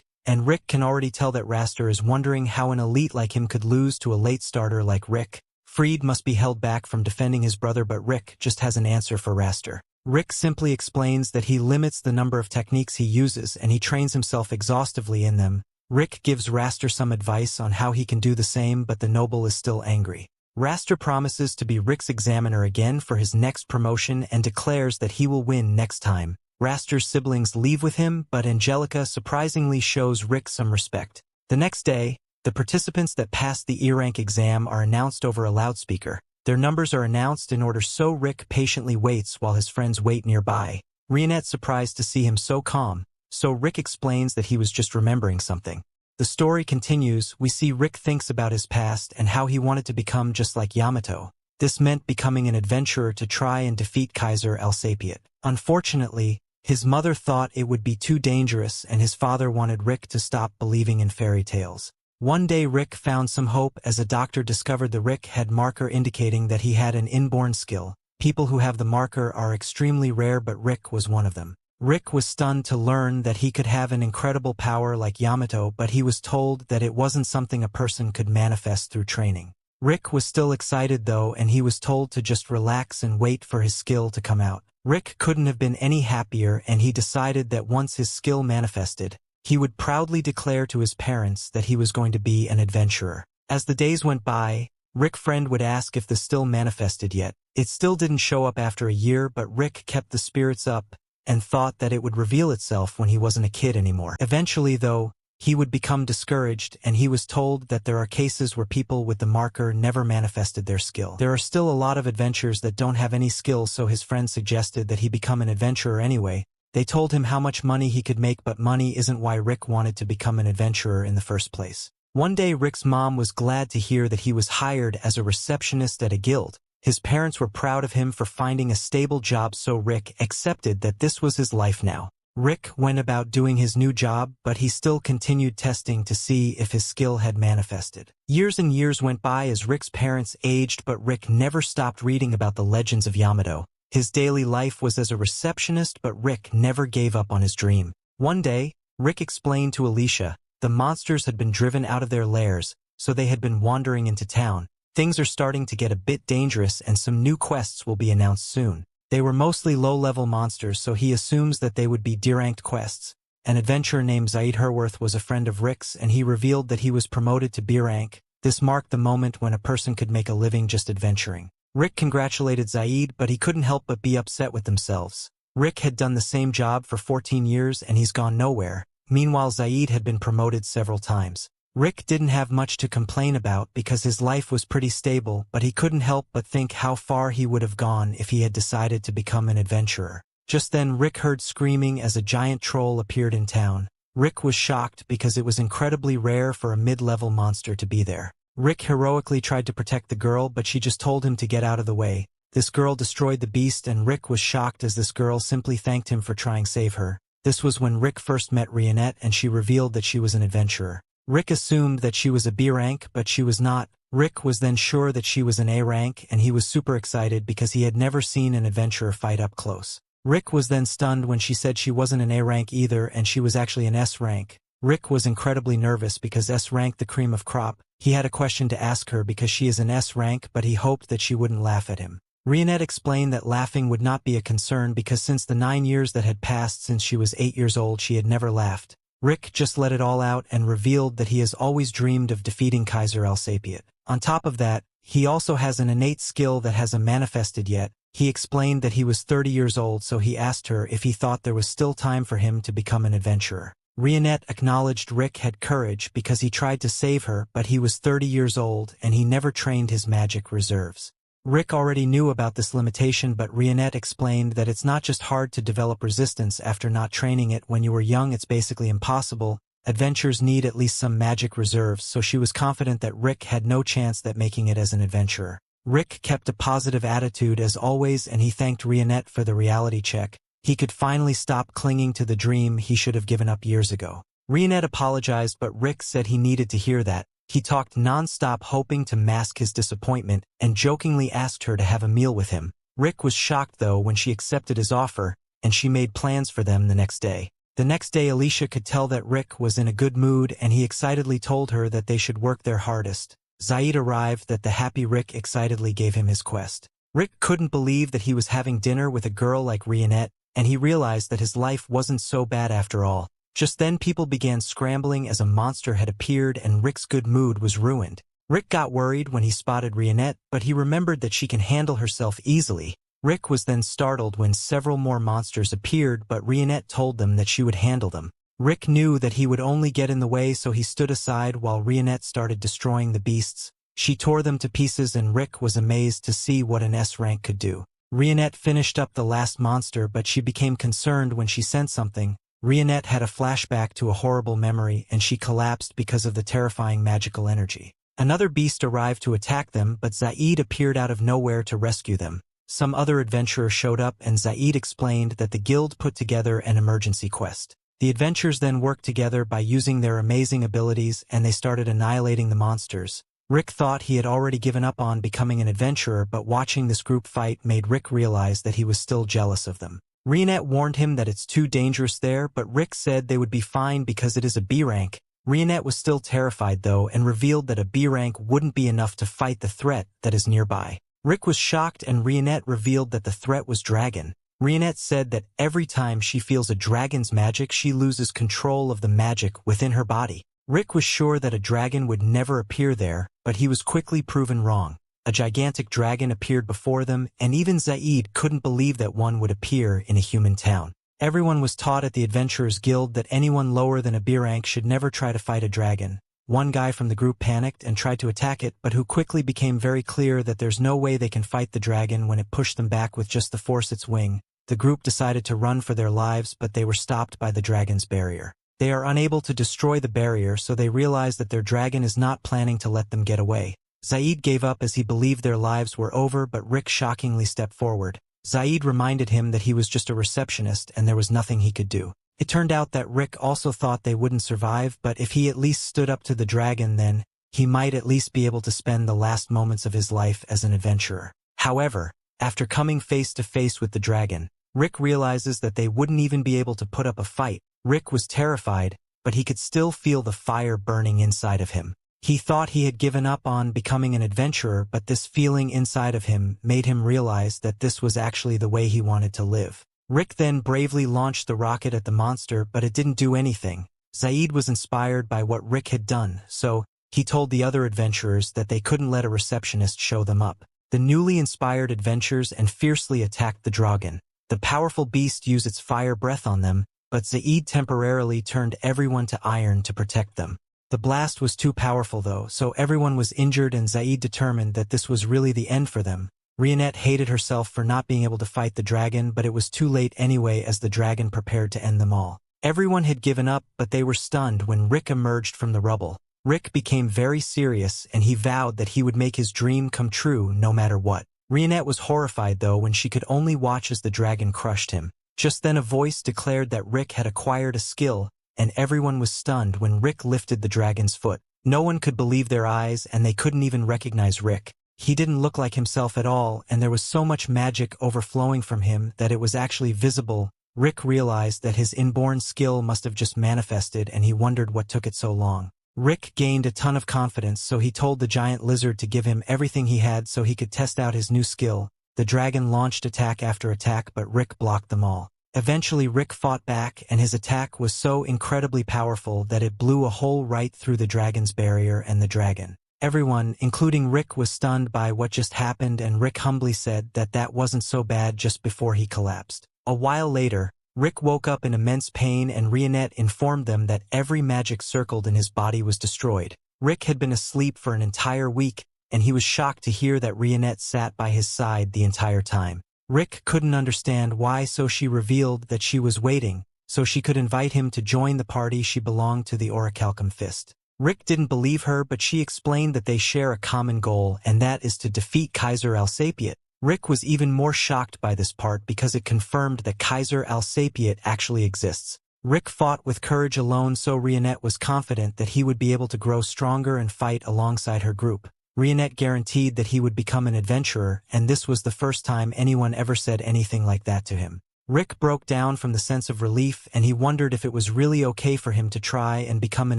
[SPEAKER 1] And Rick can already tell that Raster is wondering how an elite like him could lose to a late starter like Rick. Freed must be held back from defending his brother, but Rick just has an answer for Raster. Rick simply explains that he limits the number of techniques he uses and he trains himself exhaustively in them. Rick gives Raster some advice on how he can do the same, but the noble is still angry. Raster promises to be Rick's examiner again for his next promotion and declares that he will win next time. Raster's siblings leave with him, but Angelica surprisingly shows Rick some respect. The next day, the participants that passed the E-rank exam are announced over a loudspeaker. Their numbers are announced in order, so Rick patiently waits while his friends wait nearby. Rionette's surprised to see him so calm, so Rick explains that he was just remembering something. The story continues. We see Rick thinks about his past and how he wanted to become just like Yamato. This meant becoming an adventurer to try and defeat Kaiser Alsapiet. Unfortunately, his mother thought it would be too dangerous, and his father wanted Rick to stop believing in fairy tales. One day Rick found some hope as a doctor discovered the Rick had marker indicating that he had an inborn skill. People who have the marker are extremely rare, but Rick was one of them. Rick was stunned to learn that he could have an incredible power like Yamato, but he was told that it wasn't something a person could manifest through training. Rick was still excited though, and he was told to just relax and wait for his skill to come out. Rick couldn't have been any happier, and he decided that once his skill manifested, he would proudly declare to his parents that he was going to be an adventurer. As the days went by, Rick's friend would ask if the still manifested yet. It still didn't show up after a year, but Rick kept the spirits up and thought that it would reveal itself when he wasn't a kid anymore. Eventually, though, he would become discouraged, and he was told that there are cases where people with the marker never manifested their skill. There are still a lot of adventurers that don't have any skill, so his friend suggested that he become an adventurer anyway. They told him how much money he could make, but money isn't why Rick wanted to become an adventurer in the first place. One day Rick's mom was glad to hear that he was hired as a receptionist at a guild. His parents were proud of him for finding a stable job, so Rick accepted that this was his life now. Rick went about doing his new job, but he still continued testing to see if his skill had manifested. Years and years went by as Rick's parents aged, but Rick never stopped reading about the legends of Yamato. His daily life was as a receptionist, but Rick never gave up on his dream. One day, Rick explained to Alicia, the monsters had been driven out of their lairs, so they had been wandering into town. Things are starting to get a bit dangerous, and some new quests will be announced soon. They were mostly low-level monsters, so he assumes that they would be D-ranked quests. An adventurer named Zaid Herworth was a friend of Rick's, and he revealed that he was promoted to B rank. This marked the moment when a person could make a living just adventuring. Rick congratulated Zaid, but he couldn't help but be upset with themselves. Rick had done the same job for 14 years and he's gone nowhere. Meanwhile, Zaid had been promoted several times. Rick didn't have much to complain about because his life was pretty stable, but he couldn't help but think how far he would have gone if he had decided to become an adventurer. Just then Rick heard screaming as a giant troll appeared in town. Rick was shocked because it was incredibly rare for a mid-level monster to be there. Rick heroically tried to protect the girl, but she just told him to get out of the way. This girl destroyed the beast and Rick was shocked as this girl simply thanked him for trying to save her. This was when Rick first met Rionette and she revealed that she was an adventurer. Rick assumed that she was a B rank, but she was not. Rick was then sure that she was an A rank and he was super excited because he had never seen an adventurer fight up close. Rick was then stunned when she said she wasn't an A rank either and she was actually an S rank. Rick was incredibly nervous because S rank the cream of crop. He had a question to ask her because she is an S rank, but he hoped that she wouldn't laugh at him. Rionette explained that laughing would not be a concern because since the 9 years that had passed since she was 8 years old she had never laughed. Rick just let it all out and revealed that he has always dreamed of defeating Kaiser Alsapient. On top of that, he also has an innate skill that hasn't manifested yet. He explained that he was 30 years old, so he asked her if he thought there was still time for him to become an adventurer. Rionette acknowledged Rick had courage because he tried to save her, but he was 30 years old and he never trained his magic reserves. Rick already knew about this limitation, but Rionette explained that it's not just hard to develop resistance after not training it. When you were young, it's basically impossible. Adventures need at least some magic reserves, so she was confident that Rick had no chance at making it as an adventurer. Rick kept a positive attitude as always and he thanked Rionette for the reality check. He could finally stop clinging to the dream he should have given up years ago. Rionette apologized, but Rick said he needed to hear that. He talked non-stop, hoping to mask his disappointment, and jokingly asked her to have a meal with him. Rick was shocked though when she accepted his offer, and she made plans for them the next day. The next day Alicia could tell that Rick was in a good mood and he excitedly told her that they should work their hardest. Zaid arrived that the happy Rick excitedly gave him his quest. Rick couldn't believe that he was having dinner with a girl like Rionette, and he realized that his life wasn't so bad after all. Just then people began scrambling as a monster had appeared and Rick's good mood was ruined. Rick got worried when he spotted Rionette, but he remembered that she can handle herself easily. Rick was then startled when several more monsters appeared, but Rionette told them that she would handle them. Rick knew that he would only get in the way, so he stood aside while Rionette started destroying the beasts. She tore them to pieces and Rick was amazed to see what an S rank could do. Rionette finished up the last monster, but she became concerned when she sensed something. Rionette had a flashback to a horrible memory and she collapsed because of the terrifying magical energy. Another beast arrived to attack them, but Zaid appeared out of nowhere to rescue them. Some other adventurer showed up and Zaid explained that the guild put together an emergency quest. The adventurers then worked together by using their amazing abilities and they started annihilating the monsters. Rick thought he had already given up on becoming an adventurer, but watching this group fight made Rick realize that he was still jealous of them. Rionette warned him that it's too dangerous there, but Rick said they would be fine because it is a B rank. Rionette was still terrified though and revealed that a B rank wouldn't be enough to fight the threat that is nearby. Rick was shocked and Rionette revealed that the threat was dragon. Rionette said that every time she feels a dragon's magic, she loses control of the magic within her body. Rick was sure that a dragon would never appear there, but he was quickly proven wrong. A gigantic dragon appeared before them, and even Zaid couldn't believe that one would appear in a human town. Everyone was taught at the Adventurers Guild that anyone lower than a B rank should never try to fight a dragon. One guy from the group panicked and tried to attack it, but who quickly became very clear that there's no way they can fight the dragon when it pushed them back with just the force its wing. The group decided to run for their lives, but they were stopped by the dragon's barrier. They are unable to destroy the barrier, so they realize that their dragon is not planning to let them get away. Zaid gave up as he believed their lives were over, but Rick shockingly stepped forward. Zaid reminded him that he was just a receptionist and there was nothing he could do. It turned out that Rick also thought they wouldn't survive, but if he at least stood up to the dragon, then he might at least be able to spend the last moments of his life as an adventurer. However, after coming face to face with the dragon, Rick realizes that they wouldn't even be able to put up a fight. Rick was terrified, but he could still feel the fire burning inside of him. He thought he had given up on becoming an adventurer, but this feeling inside of him made him realize that this was actually the way he wanted to live. Rick then bravely launched the rocket at the monster, but it didn't do anything. Zaid was inspired by what Rick had done, so he told the other adventurers that they couldn't let a receptionist show them up. The newly inspired adventurers and fiercely attacked the dragon. The powerful beast used its fire breath on them, but Zaid temporarily turned everyone to iron to protect them. The blast was too powerful though, so everyone was injured and Zaid determined that this was really the end for them. Rionette hated herself for not being able to fight the dragon, but it was too late anyway as the dragon prepared to end them all. Everyone had given up, but they were stunned when Rick emerged from the rubble. Rick became very serious and he vowed that he would make his dream come true no matter what. Rionette was horrified though when she could only watch as the dragon crushed him. Just then a voice declared that Rick had acquired a skill, and everyone was stunned when Rick lifted the dragon's foot. No one could believe their eyes and they couldn't even recognize Rick. He didn't look like himself at all, and there was so much magic overflowing from him that it was actually visible. Rick realized that his inborn skill must have just manifested and he wondered what took it so long. Rick gained a ton of confidence, so he told the giant lizard to give him everything he had so he could test out his new skill. The dragon launched attack after attack, but Rick blocked them all. Eventually Rick fought back, and his attack was so incredibly powerful that it blew a hole right through the dragon's barrier and the dragon. Everyone, including Rick, was stunned by what just happened, and Rick humbly said that that wasn't so bad just before he collapsed. A while later, Rick woke up in immense pain and Rionette informed them that every magic circled in his body was destroyed. Rick had been asleep for an entire week, and he was shocked to hear that Rionette sat by his side the entire time. Rick couldn't understand why, so she revealed that she was waiting, so she could invite him to join the party. She belonged to the Orihalcon Fist. Rick didn't believe her, but she explained that they share a common goal, and that is to defeat Kaiser Alsapiet. Rick was even more shocked by this part because it confirmed that Kaiser Alsapiet actually exists. Rick fought with courage alone, so Rionette was confident that he would be able to grow stronger and fight alongside her group. Rionette guaranteed that he would become an adventurer, and this was the first time anyone ever said anything like that to him. Rick broke down from the sense of relief, and he wondered if it was really okay for him to try and become an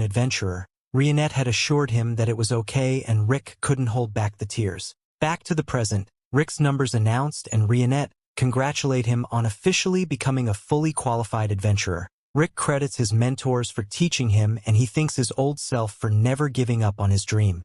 [SPEAKER 1] adventurer. Rionette had assured him that it was okay, and Rick couldn't hold back the tears. Back to the present, Rick's numbers announced, and Rionette congratulate him on officially becoming a fully qualified adventurer. Rick credits his mentors for teaching him, and he thanks his old self for never giving up on his dream.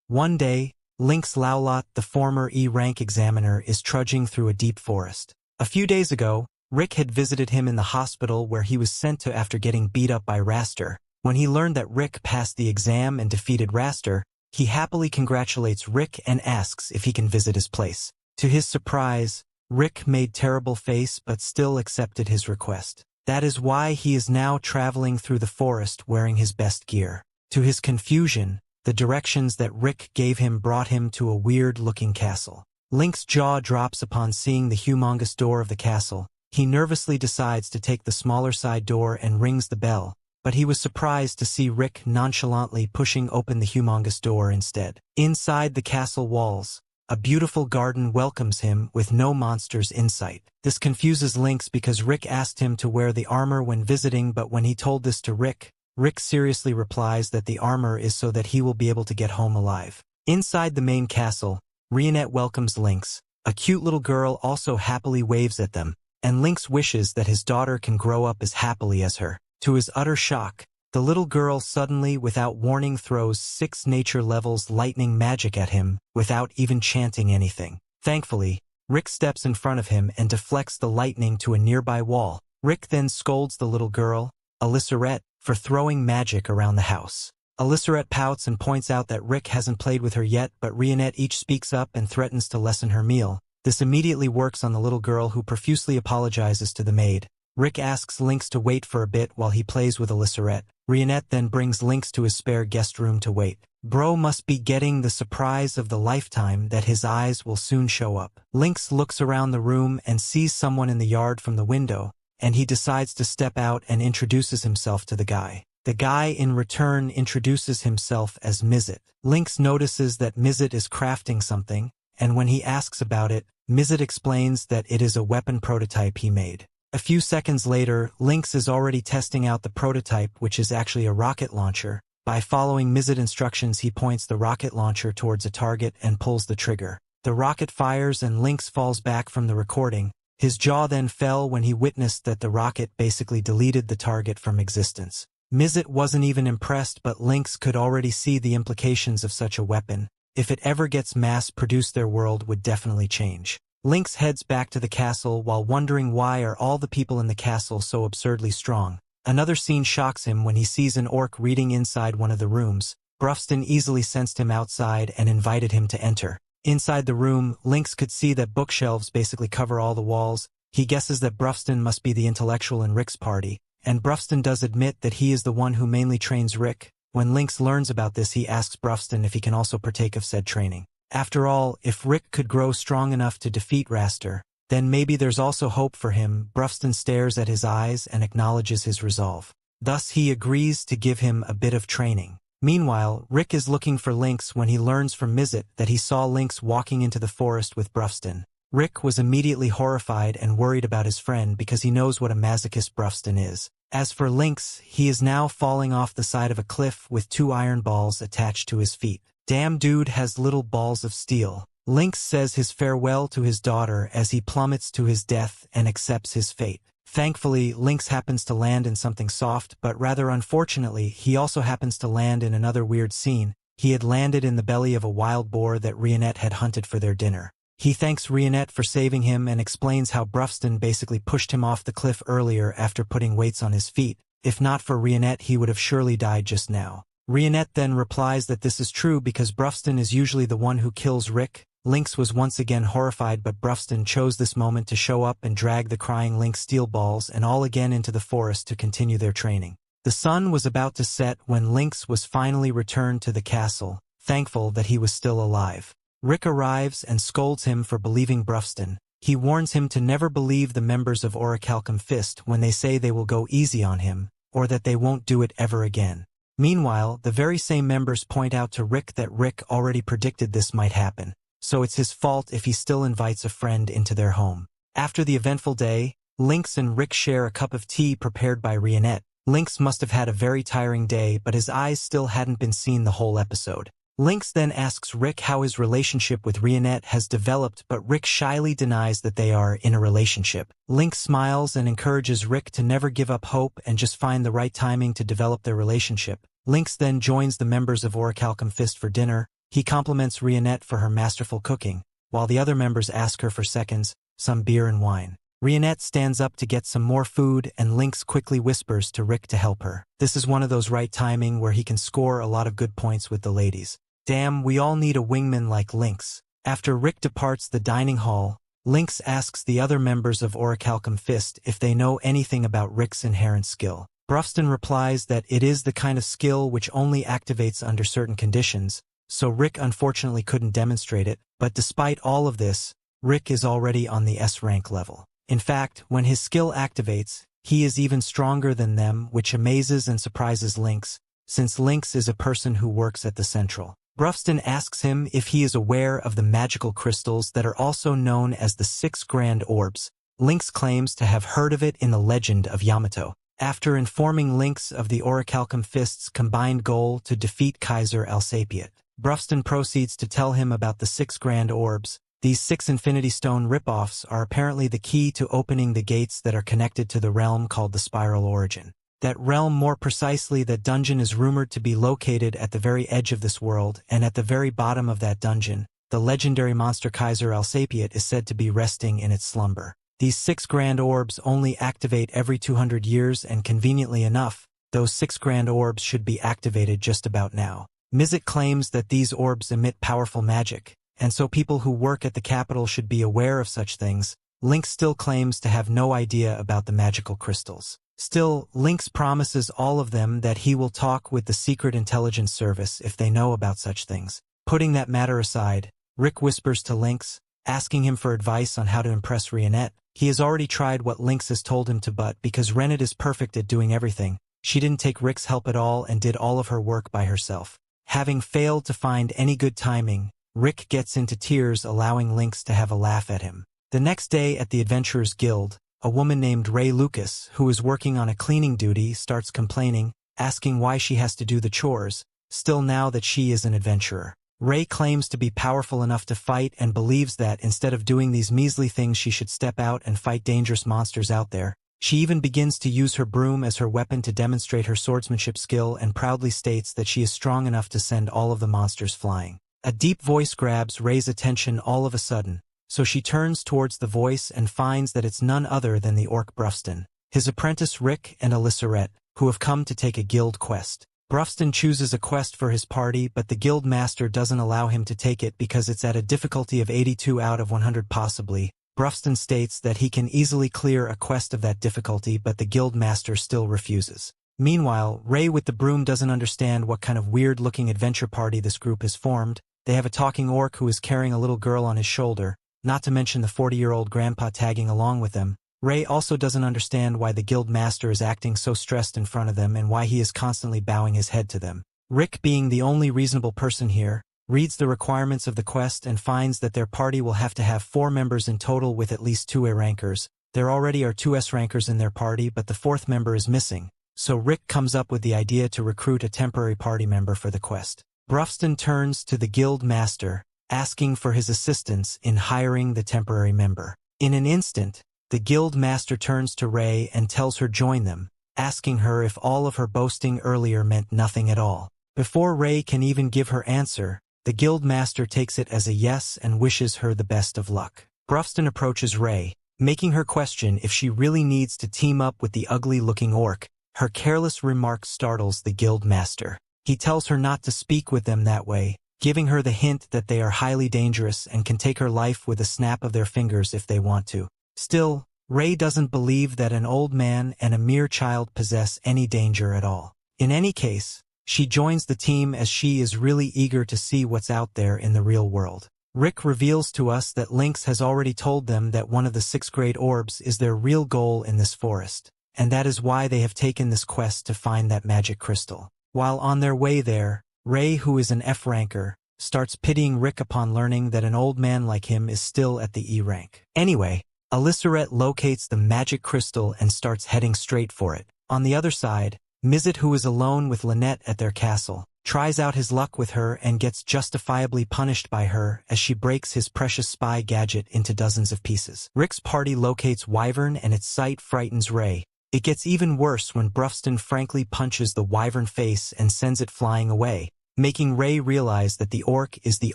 [SPEAKER 1] One day, Lynx Laulot, the former E-rank examiner, is trudging through a deep forest. A few days ago, Rick had visited him in the hospital where he was sent to after getting beat up by Raster. When he learned that Rick passed the exam and defeated Raster, he happily congratulates Rick and asks if he can visit his place. To his surprise, Rick made terrible face but still accepted his request. That is why he is now traveling through the forest wearing his best gear. To his confusion, the directions that Rick gave him brought him to a weird-looking castle. Link's jaw drops upon seeing the humongous door of the castle. He nervously decides to take the smaller side door and rings the bell, but he was surprised to see Rick nonchalantly pushing open the humongous door instead. Inside the castle walls, a beautiful garden welcomes him with no monsters in sight. This confuses Lynx because Rick asked him to wear the armor when visiting, but when he told this to Rick seriously replies that the armor is so that he will be able to get home alive. Inside the main castle, Rionette welcomes Lynx. A cute little girl also happily waves at them, and Lynx wishes that his daughter can grow up as happily as her. To his utter shock, the little girl suddenly, without warning, throws 6 nature levels lightning magic at him without even chanting anything. Thankfully, Rick steps in front of him and deflects the lightning to a nearby wall. Rick then scolds the little girl, Alysseret, for throwing magic around the house. Alysseret pouts and points out that Rick hasn't played with her yet, but Rionette each speaks up and threatens to lessen her meal. This immediately works on the little girl, who profusely apologizes to the maid. Rick asks Lynx to wait for a bit while he plays with Alysseret. Rionette then brings Lynx to his spare guest room to wait. Bro must be getting the surprise of the lifetime that his eyes will soon show up. Lynx looks around the room and sees someone in the yard from the window, and he decides to step out and introduces himself to the guy. The guy in return introduces himself as Mizet. Lynx notices that Mizet is crafting something, and when he asks about it, Mizet explains that it is a weapon prototype he made. A few seconds later, Lynx is already testing out the prototype, which is actually a rocket launcher. By following Mizet instructions, he points the rocket launcher towards a target and pulls the trigger. The rocket fires and Lynx falls back from the recording. His jaw then fell when he witnessed that the rocket basically deleted the target from existence. Mizet wasn't even impressed, but Lynx could already see the implications of such a weapon. if it ever gets mass-produced their world would definitely change. Lynx heads back to the castle while wondering why are all the people in the castle so absurdly strong. Another scene shocks him when he sees an orc reading inside one of the rooms. Brufston easily sensed him outside and invited him to enter. Inside the room, Lynx could see that bookshelves basically cover all the walls. He guesses that Brufston must be the intellectual in Rick's party, and Brufston does admit that he is the one who mainly trains Rick. When Lynx learns about this, he asks Brufston if he can also partake of said training. After all, if Rick could grow strong enough to defeat Raster, then maybe there's also hope for him. Brufston stares at his eyes and acknowledges his resolve. Thus he agrees to give him a bit of training. Meanwhile, Rick is looking for Lynx when he learns from Mizet that he saw Lynx walking into the forest with Brufston. Rick was immediately horrified and worried about his friend because he knows what a masochist Brufston is. As for Lynx, he is now falling off the side of a cliff with 2 iron balls attached to his feet. Damn dude has little balls of steel. Lynx says his farewell to his daughter as he plummets to his death and accepts his fate. Thankfully, Lynx happens to land in something soft, but rather unfortunately, he also happens to land in another weird scene. He had landed in the belly of a wild boar that Rionette had hunted for their dinner. He thanks Rionette for saving him and explains how Brufston basically pushed him off the cliff earlier after putting weights on his feet. If not for Rionette, he would have surely died just now. Rionette then replies that this is true because Brufston is usually the one who kills Rick. Lynx was once again horrified, but Brufston chose this moment to show up and drag the crying Lynx steel balls and all again into the forest to continue their training. The sun was about to set when Lynx was finally returned to the castle, thankful that he was still alive. Rick arrives and scolds him for believing Brufston. He warns him to never believe the members of Orihalcon Fist when they say they will go easy on him, or that they won't do it ever again. Meanwhile, the very same members point out to Rick that Rick already predicted this might happen, so it's his fault if he still invites a friend into their home. After the eventful day, Lynx and Rick share a cup of tea prepared by Rionette. Lynx must have had a very tiring day, but his eyes still hadn't been seen the whole episode. Lynx then asks Rick how his relationship with Rionette has developed, but Rick shyly denies that they are in a relationship. Lynx smiles and encourages Rick to never give up hope and just find the right timing to develop their relationship. Lynx then joins the members of Orihalcon Fist for dinner. He compliments Rionette for her masterful cooking, while the other members ask her for seconds, some beer and wine. Rionette stands up to get some more food, and Lynx quickly whispers to Rick to help her. This is one of those right timing where he can score a lot of good points with the ladies. Damn, we all need a wingman like Lynx. After Rick departs the dining hall, Lynx asks the other members of Orihalcon Fist if they know anything about Rick's inherent skill. Brufston replies that it is the kind of skill which only activates under certain conditions, so Rick unfortunately couldn't demonstrate it, but despite all of this, Rick is already on the S-rank level. In fact, when his skill activates, he is even stronger than them, which amazes and surprises Lynx, since Lynx is a person who works at the Central. Brufston asks him if he is aware of the magical crystals that are also known as the 6 Grand Orbs. Lynx claims to have heard of it in the legend of Yamato. After informing Lynx of the Orihalcon Fist's combined goal to defeat Kaiser Alsapiet, Brufston proceeds to tell him about the 6 Grand Orbs. These 6 Infinity Stone ripoffs are apparently the key to opening the gates that are connected to the realm called the Spiral Origin. That realm, more precisely that dungeon, is rumored to be located at the very edge of this world, and at the very bottom of that dungeon, the legendary monster Kaiser Alsapiet is said to be resting in its slumber. These 6 Grand Orbs only activate every 200 years, and conveniently enough, those 6 Grand Orbs should be activated just about now. Mizet claims that these orbs emit powerful magic, and so people who work at the capital should be aware of such things. Lynx still claims to have no idea about the magical crystals. Still, Lynx promises all of them that he will talk with the Secret Intelligence Service if they know about such things. Putting that matter aside, Rick whispers to Lynx, asking him for advice on how to impress Rionette. He has already tried what Lynx has told him to, but because Rionette is perfect at doing everything, she didn't take Rick's help at all and did all of her work by herself. Having failed to find any good timing, Rick gets into tears, allowing Lynx to have a laugh at him. The next day at the Adventurers Guild, a woman named Ray Lucas, who is working on a cleaning duty, starts complaining, asking why she has to do the chores, still now that she is an adventurer. Ray claims to be powerful enough to fight and believes that instead of doing these measly things she should step out and fight dangerous monsters out there. She even begins to use her broom as her weapon to demonstrate her swordsmanship skill and proudly states that she is strong enough to send all of the monsters flying. A deep voice grabs Ray's attention all of a sudden, so she turns towards the voice and finds that it's none other than the orc Brufston, his apprentice Rick and Alysseret, who have come to take a guild quest. Brufston chooses a quest for his party, but the guild master doesn't allow him to take it because it's at a difficulty of 82 out of 100 possibly. Brufston states that he can easily clear a quest of that difficulty, but the guild master still refuses. Meanwhile, Ray with the broom doesn't understand what kind of weird-looking adventure party this group has formed. They have a talking orc who is carrying a little girl on his shoulder, not to mention the 40-year-old grandpa tagging along with them. Ray also doesn't understand why the guild master is acting so stressed in front of them and why he is constantly bowing his head to them. Rick, being the only reasonable person here, reads the requirements of the quest and finds that their party will have to have 4 members in total with at least 2 A rankers. There already are 2 S rankers in their party, but the 4th member is missing, so Rick comes up with the idea to recruit a temporary party member for the quest. Brufston turns to the guild master, asking for his assistance in hiring the temporary member. In an instant, the guild master turns to Ray and tells her join them, asking her if all of her boasting earlier meant nothing at all. Before Ray can even give her answer, the guild master takes it as a yes and wishes her the best of luck. Brufston approaches Ray, making her question if she really needs to team up with the ugly-looking orc. Her careless remark startles the guild master. He tells her not to speak with them that way, giving her the hint that they are highly dangerous and can take her life with a snap of their fingers if they want to. Still, Ray doesn't believe that an old man and a mere child possess any danger at all. In any case, she joins the team as she is really eager to see what's out there in the real world. Rick reveals to us that Lynx has already told them that one of the 6th grade orbs is their real goal in this forest, and that is why they have taken this quest to find that magic crystal. While on their way there, Ray, who is an F ranker, starts pitying Rick upon learning that an old man like him is still at the E rank. Anyway, Alysseret locates the magic crystal and starts heading straight for it. On the other side, Mizet, who is alone with Lynette at their castle, tries out his luck with her and gets justifiably punished by her as she breaks his precious spy gadget into dozens of pieces. Rick's party locates Wyvern and its sight frightens Ray. It gets even worse when Brufston frankly punches the wyvern face and sends it flying away, making Ray realize that the orc is the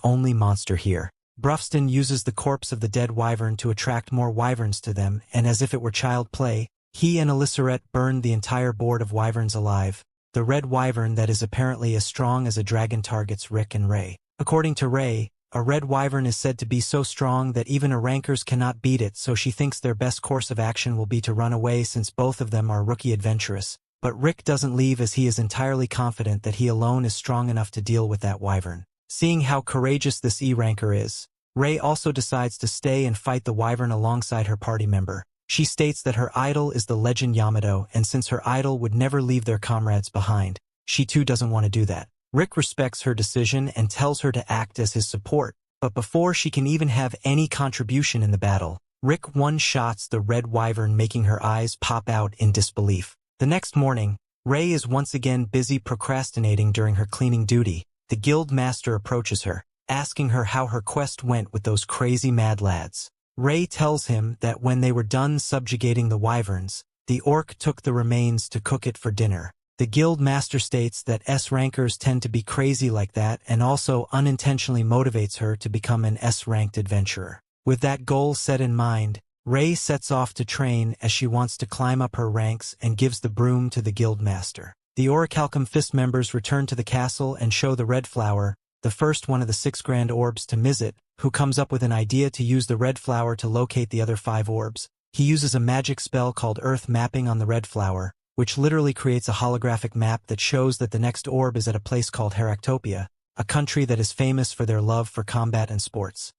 [SPEAKER 1] only monster here. Brufston uses the corpse of the dead wyvern to attract more wyverns to them, and as if it were child play, he and Alysseret burned the entire board of wyverns alive. The red wyvern that is apparently as strong as a dragon targets Rick and Ray. According to Ray, a red wyvern is said to be so strong that even a rankers cannot beat it, so she thinks their best course of action will be to run away since both of them are rookie adventurous. But Rick doesn't leave as he is entirely confident that he alone is strong enough to deal with that wyvern. Seeing how courageous this E-ranker is, Ray also decides to stay and fight the wyvern alongside her party member. She states that her idol is the legend Yamato, and since her idol would never leave their comrades behind, she too doesn't want to do that. Rick respects her decision and tells her to act as his support, but before she can even have any contribution in the battle, Rick one-shots the red wyvern, making her eyes pop out in disbelief. The next morning, Ray is once again busy procrastinating during her cleaning duty. The guild master approaches her, asking her how her quest went with those crazy mad lads. Ray tells him that when they were done subjugating the wyverns, the orc took the remains to cook it for dinner. The guild master states that S-rankers tend to be crazy like that and also unintentionally motivates her to become an S-ranked adventurer. With that goal set in mind, Ray sets off to train as she wants to climb up her ranks and gives the broom to the guild master. The Orihalcon Fist members return to the castle and show the red flower, the first one of the 6 grand orbs, to Mizet, who comes up with an idea to use the red flower to locate the other 5 orbs. He uses a magic spell called Earth Mapping on the red flower, which literally creates a holographic map that shows that the next orb is at a place called Heractopia, a country that is famous for their love for combat and sports.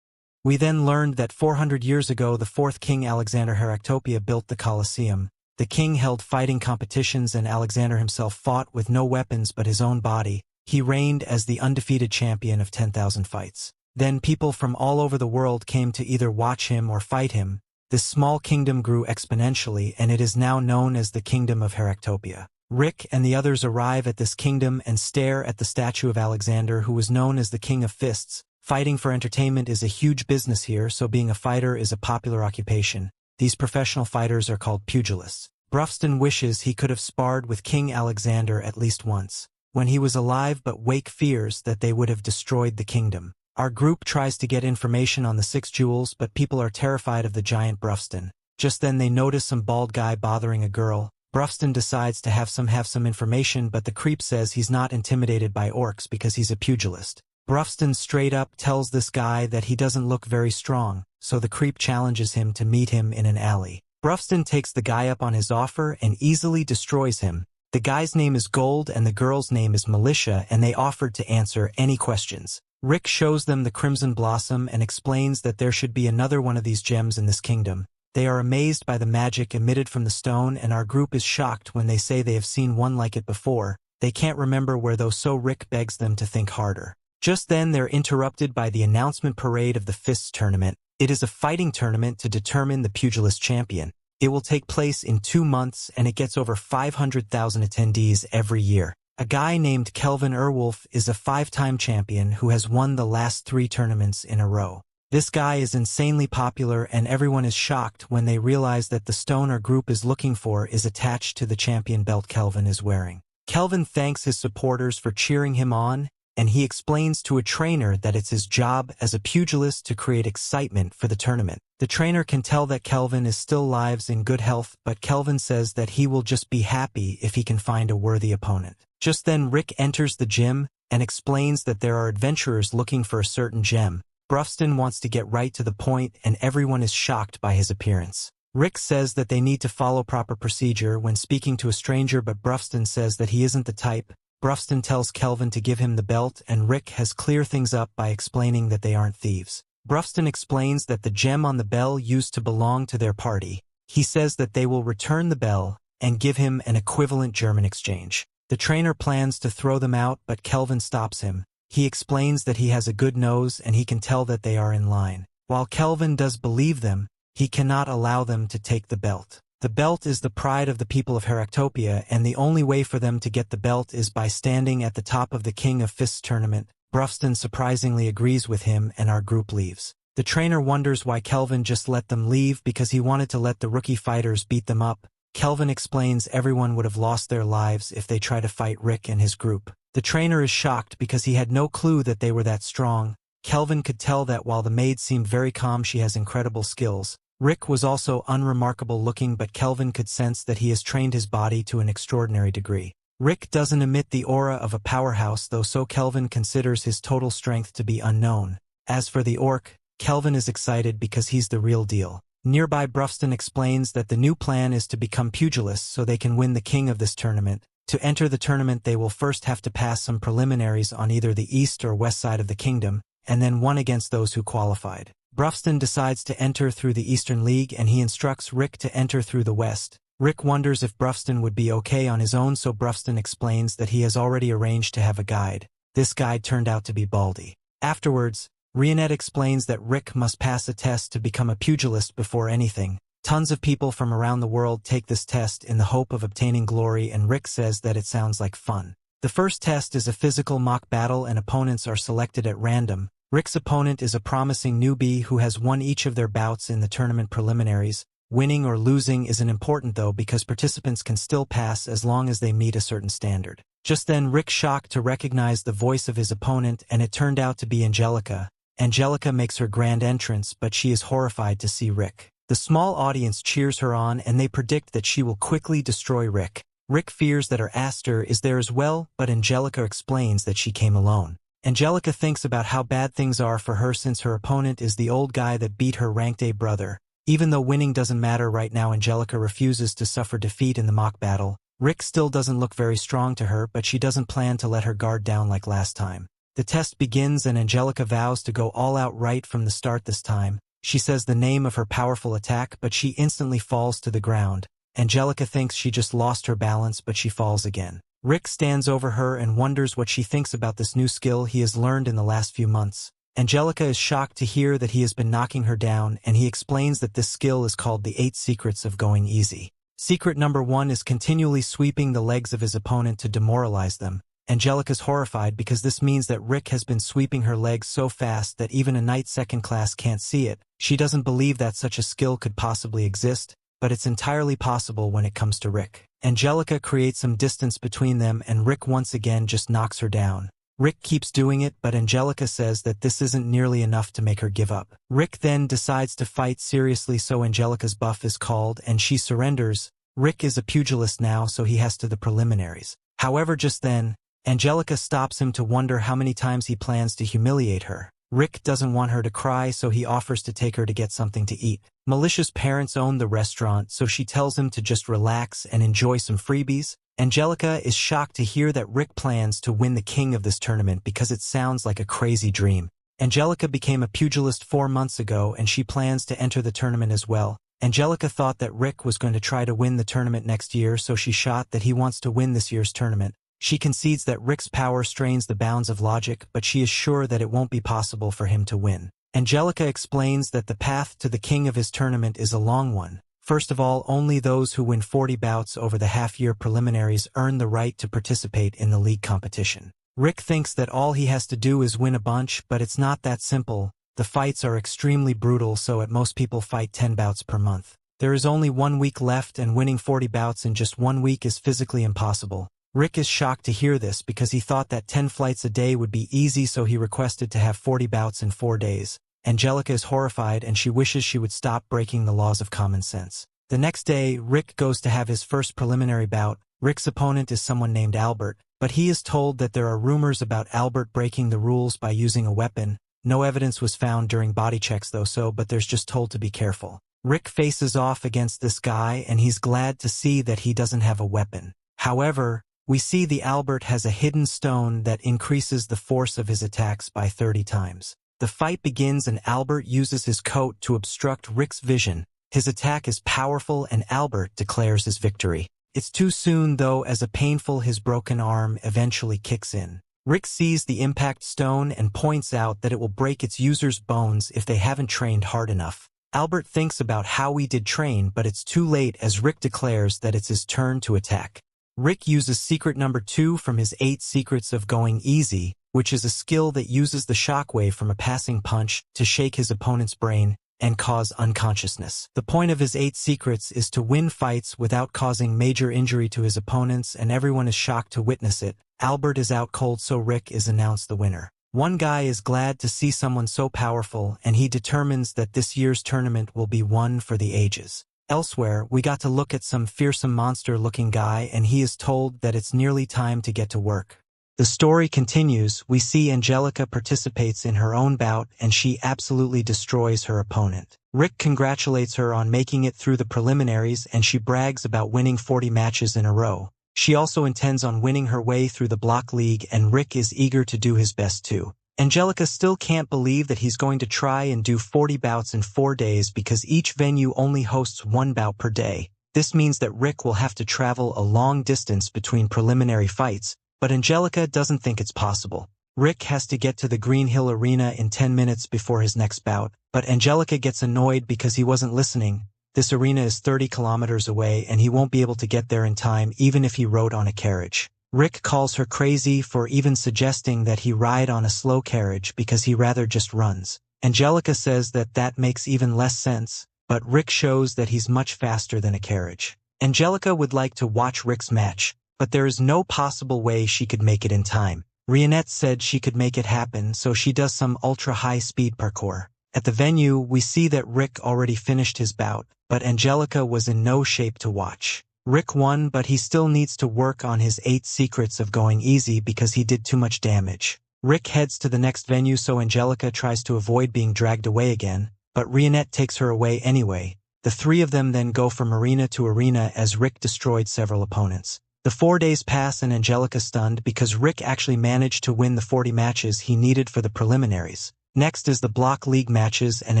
[SPEAKER 1] We then learned that 400 years ago the 4th king Alexander Heractopia built the Colosseum. The king held fighting competitions and Alexander himself fought with no weapons but his own body. He reigned as the undefeated champion of 10,000 fights. Then people from all over the world came to either watch him or fight him. This small kingdom grew exponentially and it is now known as the Kingdom of Heractopia. Rick and the others arrive at this kingdom and stare at the statue of Alexander, who was known as the King of Fists. Fighting for entertainment is a huge business here, so being a fighter is a popular occupation. These professional fighters are called pugilists. Brufston wishes he could have sparred with King Alexander at least once. when he was alive, but Wake fears that they would have destroyed the kingdom. Our group tries to get information on the 6 jewels, but people are terrified of the giant Brufston. Just then they notice some bald guy bothering a girl. Brufston decides to have some information, but the creep says he's not intimidated by orcs because he's a pugilist. Brufston straight up tells this guy that he doesn't look very strong, so the creep challenges him to meet him in an alley. Brufston takes the guy up on his offer and easily destroys him. The guy's name is Gold and the girl's name is Militia, and they offered to answer any questions. Rick shows them the Crimson Blossom and explains that there should be another one of these gems in this kingdom. They are amazed by the magic emitted from the stone, and our group is shocked when they say they have seen one like it before. They can't remember where though, so Rick begs them to think harder. Just then they're interrupted by the announcement parade of the Fists tournament. It is a fighting tournament to determine the pugilist champion. It will take place in 2 months, and it gets over 500,000 attendees every year. A guy named Kelvin Erwolf is a 5-time champion who has won the last 3 tournaments in a row. This guy is insanely popular, and everyone is shocked when they realize that the stone our group is looking for is attached to the champion belt Kelvin is wearing. Kelvin thanks his supporters for cheering him on, and he explains to a trainer that it's his job as a pugilist to create excitement for the tournament. The trainer can tell that Kelvin is still lives in good health, but Kelvin says that he will just be happy if he can find a worthy opponent. Just then Rick enters the gym and explains that there are adventurers looking for a certain gem. Brufston wants to get right to the point, and everyone is shocked by his appearance. Rick says that they need to follow proper procedure when speaking to a stranger, but Brufston says that he isn't the type. Brufston tells Kelvin to give him the belt, and Rick has clear things up by explaining that they aren't thieves. Brufston explains that the gem on the bell used to belong to their party. He says that they will return the bell and give him an equivalent German exchange. The trainer plans to throw them out, but Kelvin stops him. He explains that he has a good nose and he can tell that they are in line. While Kelvin does believe them, he cannot allow them to take the belt. The belt is the pride of the people of Heractopia, and the only way for them to get the belt is by standing at the top of the King of Fists tournament. Brufston surprisingly agrees with him, and our group leaves. The trainer wonders why Kelvin just let them leave, because he wanted to let the rookie fighters beat them up. Kelvin explains everyone would have lost their lives if they try to fight Rick and his group. The trainer is shocked because he had no clue that they were that strong. Kelvin could tell that while the maid seemed very calm, she has incredible skills. Rick was also unremarkable looking, but Kelvin could sense that he has trained his body to an extraordinary degree. Rick doesn't emit the aura of a powerhouse though, so Kelvin considers his total strength to be unknown. As for the orc, Kelvin is excited because he's the real deal. Nearby, Brufston explains that the new plan is to become pugilists so they can win the king of this tournament. To enter the tournament, they will first have to pass some preliminaries on either the east or west side of the kingdom, and then one against those who qualified. Brufston decides to enter through the Eastern League, and he instructs Rick to enter through the west. Rick wonders if Brufston would be okay on his own, so Brufston explains that he has already arranged to have a guide. This guide turned out to be Baldy. Afterwards, Rionette explains that Rick must pass a test to become a pugilist before anything. Tons of people from around the world take this test in the hope of obtaining glory, and Rick says that it sounds like fun. The first test is a physical mock battle, and opponents are selected at random. Rick's opponent is a promising newbie who has won each of their bouts in the tournament preliminaries. Winning or losing isn't important though, because participants can still pass as long as they meet a certain standard. Just then Rick shocked to recognize the voice of his opponent, and it turned out to be Angelica. Angelica makes her grand entrance, but she is horrified to see Rick. The small audience cheers her on, and they predict that she will quickly destroy Rick. Rick fears that her Aster is there as well, but Angelica explains that she came alone. Angelica thinks about how bad things are for her since her opponent is the old guy that beat her ranked A brother. Even though winning doesn't matter right now, Angelica refuses to suffer defeat in the mock battle. Rick still doesn't look very strong to her, but she doesn't plan to let her guard down like last time. The test begins, and Angelica vows to go all out right from the start this time. She says the name of her powerful attack, but she instantly falls to the ground. Angelica thinks she just lost her balance, but she falls again. Rick stands over her and wonders what she thinks about this new skill he has learned in the last few months. Angelica is shocked to hear that he has been knocking her down, and he explains that this skill is called the 8 secrets of going easy. Secret number 1 is continually sweeping the legs of his opponent to demoralize them. Angelica's horrified because this means that Rick has been sweeping her legs so fast that even a knight second class can't see it. She doesn't believe that such a skill could possibly exist, but it's entirely possible when it comes to Rick. Angelica creates some distance between them and Rick once again just knocks her down. Rick keeps doing it, but Angelica says that this isn't nearly enough to make her give up. Rick then decides to fight seriously, so Angelica's buff is called and she surrenders. Rick is a pugilist now, so he has to the preliminaries. However, just then, Angelica stops him to wonder how many times he plans to humiliate her. Rick doesn't want her to cry, so he offers to take her to get something to eat. Malicia's parents own the restaurant, so she tells him to just relax and enjoy some freebies. Angelica is shocked to hear that Rick plans to win the king of this tournament because it sounds like a crazy dream. Angelica became a pugilist 4 months ago and she plans to enter the tournament as well. Angelica thought that Rick was going to try to win the tournament next year, so she shot that he wants to win this year's tournament. She concedes that Rick's power strains the bounds of logic, but she is sure that it won't be possible for him to win. Angelica explains that the path to the king of his tournament is a long one. First of all, only those who win 40 bouts over the half-year preliminaries earn the right to participate in the league competition. Rick thinks that all he has to do is win a bunch, but it's not that simple. The fights are extremely brutal, so at most people fight 10 bouts per month. There is only 1 week left, and winning 40 bouts in just 1 week is physically impossible. Rick is shocked to hear this because he thought that 10 flights a day would be easy, so he requested to have 40 bouts in 4 days. Angelica is horrified and she wishes she would stop breaking the laws of common sense. The next day, Rick goes to have his first preliminary bout. Rick's opponent is someone named Albert, but he is told that there are rumors about Albert breaking the rules by using a weapon. No evidence was found during body checks though, but there's just told to be careful. Rick faces off against this guy and he's glad to see that he doesn't have a weapon. However, we see the Albert has a hidden stone that increases the force of his attacks by 30 times. The fight begins and Albert uses his coat to obstruct Rick's vision. His attack is powerful and Albert declares his victory. It's too soon though, as his broken arm eventually kicks in. Rick sees the impact stone and points out that it will break its user's bones if they haven't trained hard enough. Albert thinks about how he did train, but it's too late as Rick declares that it's his turn to attack. Rick uses secret number 2 from his 8 secrets of going easy, which is a skill that uses the shockwave from a passing punch to shake his opponent's brain and cause unconsciousness. The point of his 8 secrets is to win fights without causing major injury to his opponents, and everyone is shocked to witness it. Albert is out cold, so Rick is announced the winner. One guy is glad to see someone so powerful, and he determines that this year's tournament will be one for the ages. Elsewhere, we got to look at some fearsome monster-looking guy, and he is told that it's nearly time to get to work. The story continues. We see Angelica participates in her own bout, and she absolutely destroys her opponent. Rick congratulates her on making it through the preliminaries, and she brags about winning 40 matches in a row. She also intends on winning her way through the block league, and Rick is eager to do his best too. Angelica still can't believe that he's going to try and do 40 bouts in 4 days because each venue only hosts 1 bout per day. This means that Rick will have to travel a long distance between preliminary fights, but Angelica doesn't think it's possible. Rick has to get to the Green Hill Arena in 10 minutes before his next bout, but Angelica gets annoyed because he wasn't listening. This arena is 30 kilometers away and he won't be able to get there in time even if he rode on a carriage. Rick calls her crazy for even suggesting that he ride on a slow carriage because he rather just runs. Angelica says that that makes even less sense, but Rick shows that he's much faster than a carriage. Angelica would like to watch Rick's match, but there is no possible way she could make it in time. Rionette said she could make it happen, so she does some ultra-high-speed parkour. At the venue, we see that Rick already finished his bout, but Angelica was in no shape to watch. Rick won, but he still needs to work on his 8 secrets of going easy because he did too much damage. Rick heads to the next venue, so Angelica tries to avoid being dragged away again, but Rionette takes her away anyway. The 3 of them then go from arena to arena as Rick destroyed several opponents. The 4 days pass and Angelica stunned because Rick actually managed to win the 40 matches he needed for the preliminaries. Next is the block league matches, and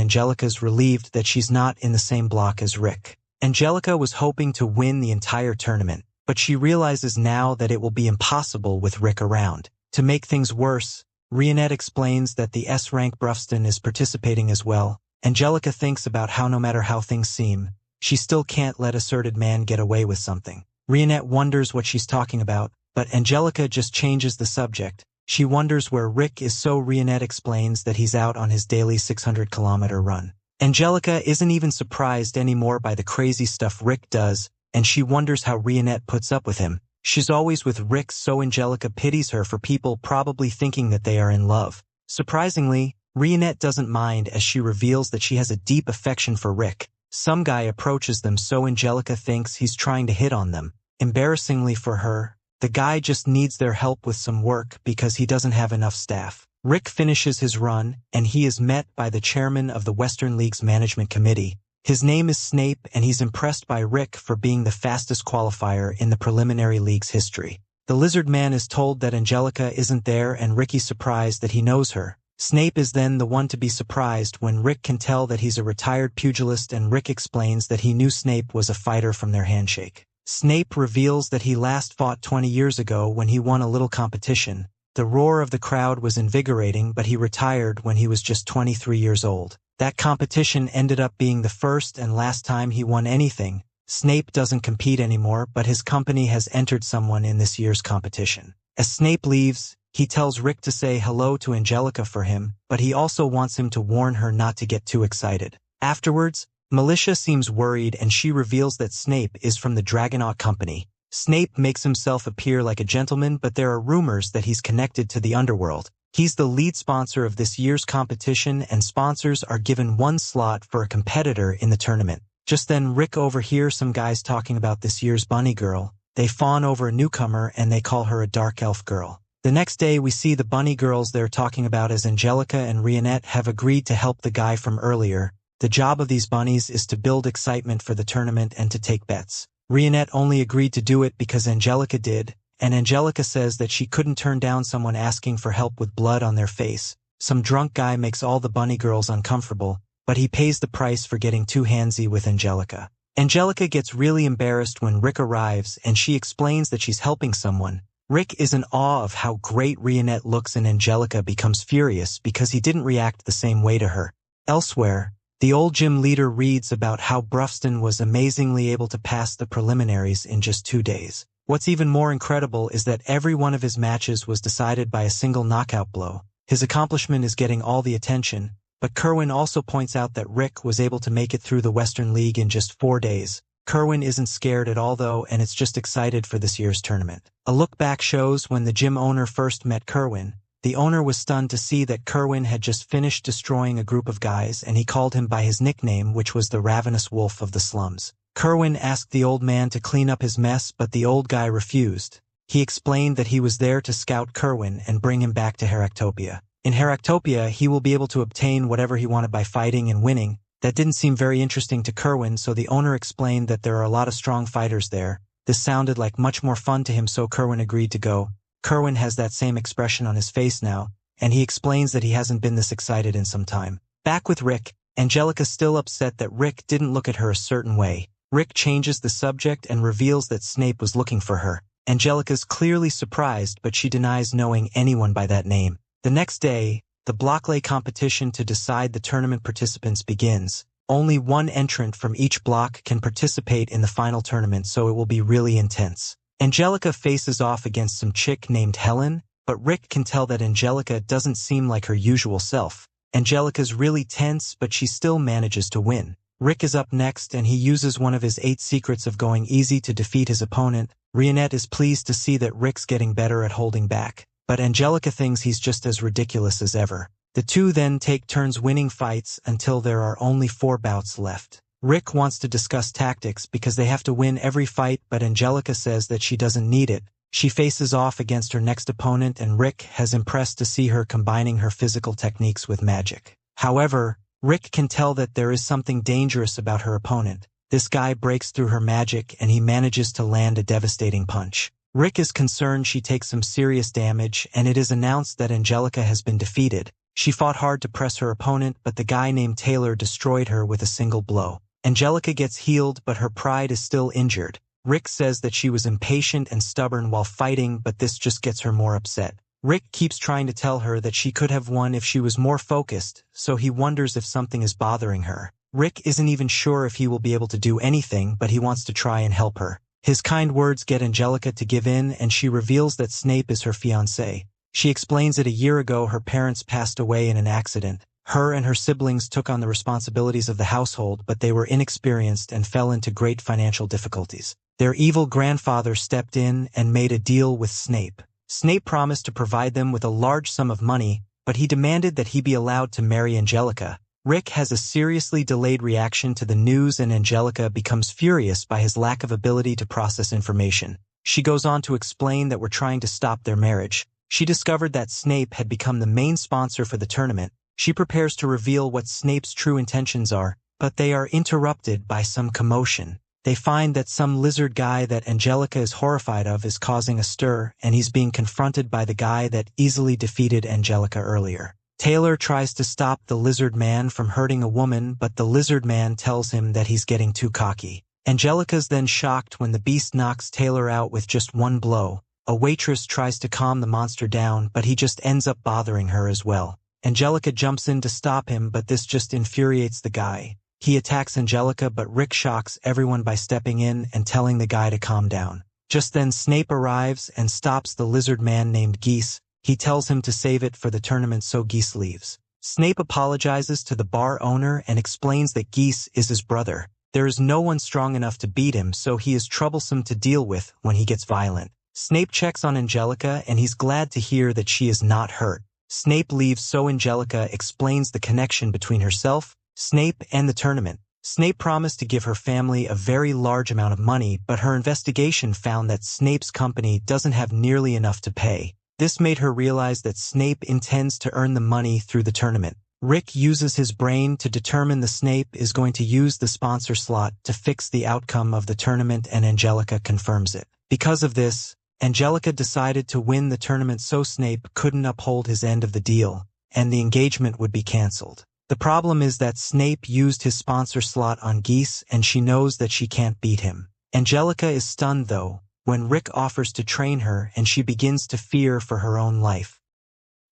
[SPEAKER 1] Angelica's relieved that she's not in the same block as Rick. Angelica was hoping to win the entire tournament, but she realizes now that it will be impossible with Rick around. To make things worse, Rionette explains that the S-rank Brufston is participating as well. Angelica thinks about how no matter how things seem, she still can't let asserted man get away with something. Rionette wonders what she's talking about, but Angelica just changes the subject. She wonders where Rick is, so Rionette explains that he's out on his daily 600-kilometer run. Angelica isn't even surprised anymore by the crazy stuff Rick does. and she wonders how Rionette puts up with him. She's always with Rick, so Angelica pities her for people probably thinking that they are in love. Surprisingly, Rionette doesn't mind as she reveals that she has a deep affection for Rick. Some guy approaches them, so Angelica thinks he's trying to hit on them. Embarrassingly for her, the guy just needs their help with some work because he doesn't have enough staff. Rick finishes his run, and he is met by the chairman of the Western League's management committee. His name is Snape, and he's impressed by Rick for being the fastest qualifier in the preliminary league's history. The lizard man is told that Angelica isn't there, and Ricky's surprised that he knows her. Snape is then the one to be surprised when Rick can tell that he's a retired pugilist, and Rick explains that he knew Snape was a fighter from their handshake. Snape reveals that he last fought 20 years ago when he won a little competition. The roar of the crowd was invigorating, but he retired when he was just 23 years old. That competition ended up being the first and last time he won anything. Snape doesn't compete anymore, but his company has entered someone in this year's competition. As Snape leaves, he tells Rick to say hello to Angelica for him, but he also wants him to warn her not to get too excited. Afterwards, Militia seems worried, and she reveals that Snape is from the Dragonaut Company. Snape makes himself appear like a gentleman, but there are rumors that he's connected to the underworld. He's the lead sponsor of this year's competition, and sponsors are given one slot for a competitor in the tournament. Just then, Rick overhears some guys talking about this year's bunny girl. They fawn over a newcomer, and they call her a dark elf girl. The next day, we see the bunny girls they're talking about as Angelica and Rionette have agreed to help the guy from earlier. The job of these bunnies is to build excitement for the tournament and to take bets. Rionette only agreed to do it because Angelica did, and Angelica says that she couldn't turn down someone asking for help with blood on their face. Some drunk guy makes all the bunny girls uncomfortable, but he pays the price for getting too handsy with Angelica. Angelica gets really embarrassed when Rick arrives, and she explains that she's helping someone. Rick is in awe of how great Rionette looks, and Angelica becomes furious because he didn't react the same way to her. Elsewhere, the old gym leader reads about how Brufston was amazingly able to pass the preliminaries in just 2 days. What's even more incredible is that every one of his matches was decided by a single knockout blow. His accomplishment is getting all the attention, but Kerwin also points out that Rick was able to make it through the Western League in just 4 days. Kerwin isn't scared at all though, and it's just excited for this year's tournament. A look back shows when the gym owner first met Kerwin. The owner was stunned to see that Kerwin had just finished destroying a group of guys, and he called him by his nickname, which was the Ravenous Wolf of the Slums. Kerwin asked the old man to clean up his mess, but the old guy refused. He explained that he was there to scout Kerwin and bring him back to Heractopia. In Heractopia, he will be able to obtain whatever he wanted by fighting and winning. That didn't seem very interesting to Kerwin, so the owner explained that there are a lot of strong fighters there. This sounded like much more fun to him, so Kerwin agreed to go. Kerwin has that same expression on his face now, and he explains that he hasn't been this excited in some time. Back with Rick, Angelica's still upset that Rick didn't look at her a certain way. Rick changes the subject and reveals that Snape was looking for her. Angelica's clearly surprised, but she denies knowing anyone by that name. The next day, the blocklay competition to decide the tournament participants begins. Only one entrant from each block can participate in the final tournament, so it will be really intense. Angelica faces off against some chick named Helen, but Rick can tell that Angelica doesn't seem like her usual self. Angelica's really tense, but she still manages to win. Rick is up next, and he uses one of his 8 secrets of going easy to defeat his opponent. Rionette is pleased to see that Rick's getting better at holding back, but Angelica thinks he's just as ridiculous as ever. The two then take turns winning fights until there are only 4 bouts left. Rick wants to discuss tactics because they have to win every fight, but Angelica says that she doesn't need it. She faces off against her next opponent, and Rick has impressed to see her combining her physical techniques with magic. However, Rick can tell that there is something dangerous about her opponent. This guy breaks through her magic, and he manages to land a devastating punch. Rick is concerned she takes some serious damage, and it is announced that Angelica has been defeated. She fought hard to press her opponent, but the guy named Taylor destroyed her with a single blow. Angelica gets healed, but her pride is still injured. Rick says that she was impatient and stubborn while fighting, but this just gets her more upset. Rick keeps trying to tell her that she could have won if she was more focused, so he wonders if something is bothering her. Rick isn't even sure if he will be able to do anything, but he wants to try and help her. His kind words get Angelica to give in, and she reveals that Snape is her fiancé. She explains that a year ago her parents passed away in an accident. Her and her siblings took on the responsibilities of the household, but they were inexperienced and fell into great financial difficulties. Their evil grandfather stepped in and made a deal with Snape. Snape promised to provide them with a large sum of money, but he demanded that he be allowed to marry Angelica. Rick has a seriously delayed reaction to the news, and Angelica becomes furious by his lack of ability to process information. She goes on to explain that we're trying to stop their marriage. She discovered that Snape had become the main sponsor for the tournament. She prepares to reveal what Snape's true intentions are, but they are interrupted by some commotion. They find that some lizard guy that Angelica is horrified of is causing a stir, and he's being confronted by the guy that easily defeated Angelica earlier. Taylor tries to stop the lizard man from hurting a woman, but the lizard man tells him that he's getting too cocky. Angelica's then shocked when the beast knocks Taylor out with just one blow. A waitress tries to calm the monster down, but he just ends up bothering her as well. Angelica jumps in to stop him, but this just infuriates the guy. He attacks Angelica, but Rick shocks everyone by stepping in and telling the guy to calm down. Just then Snape arrives and stops the lizard man named Geese. He tells him to save it for the tournament, so Geese leaves. Snape apologizes to the bar owner and explains that Geese is his brother. There is no one strong enough to beat him, so he is troublesome to deal with when he gets violent. Snape checks on Angelica, and he's glad to hear that she is not hurt. Snape leaves, so Angelica explains the connection between herself, Snape, and the tournament. Snape promised to give her family a very large amount of money, but her investigation found that Snape's company doesn't have nearly enough to pay. This made her realize that Snape intends to earn the money through the tournament. Rick uses his brain to determine that Snape is going to use the sponsor slot to fix the outcome of the tournament, and Angelica confirms it. Because of this, Angelica decided to win the tournament so Snape couldn't uphold his end of the deal, and the engagement would be cancelled. The problem is that Snape used his sponsor slot on Geese, and she knows that she can't beat him. Angelica is stunned, though, when Rick offers to train her, and she begins to fear for her own life.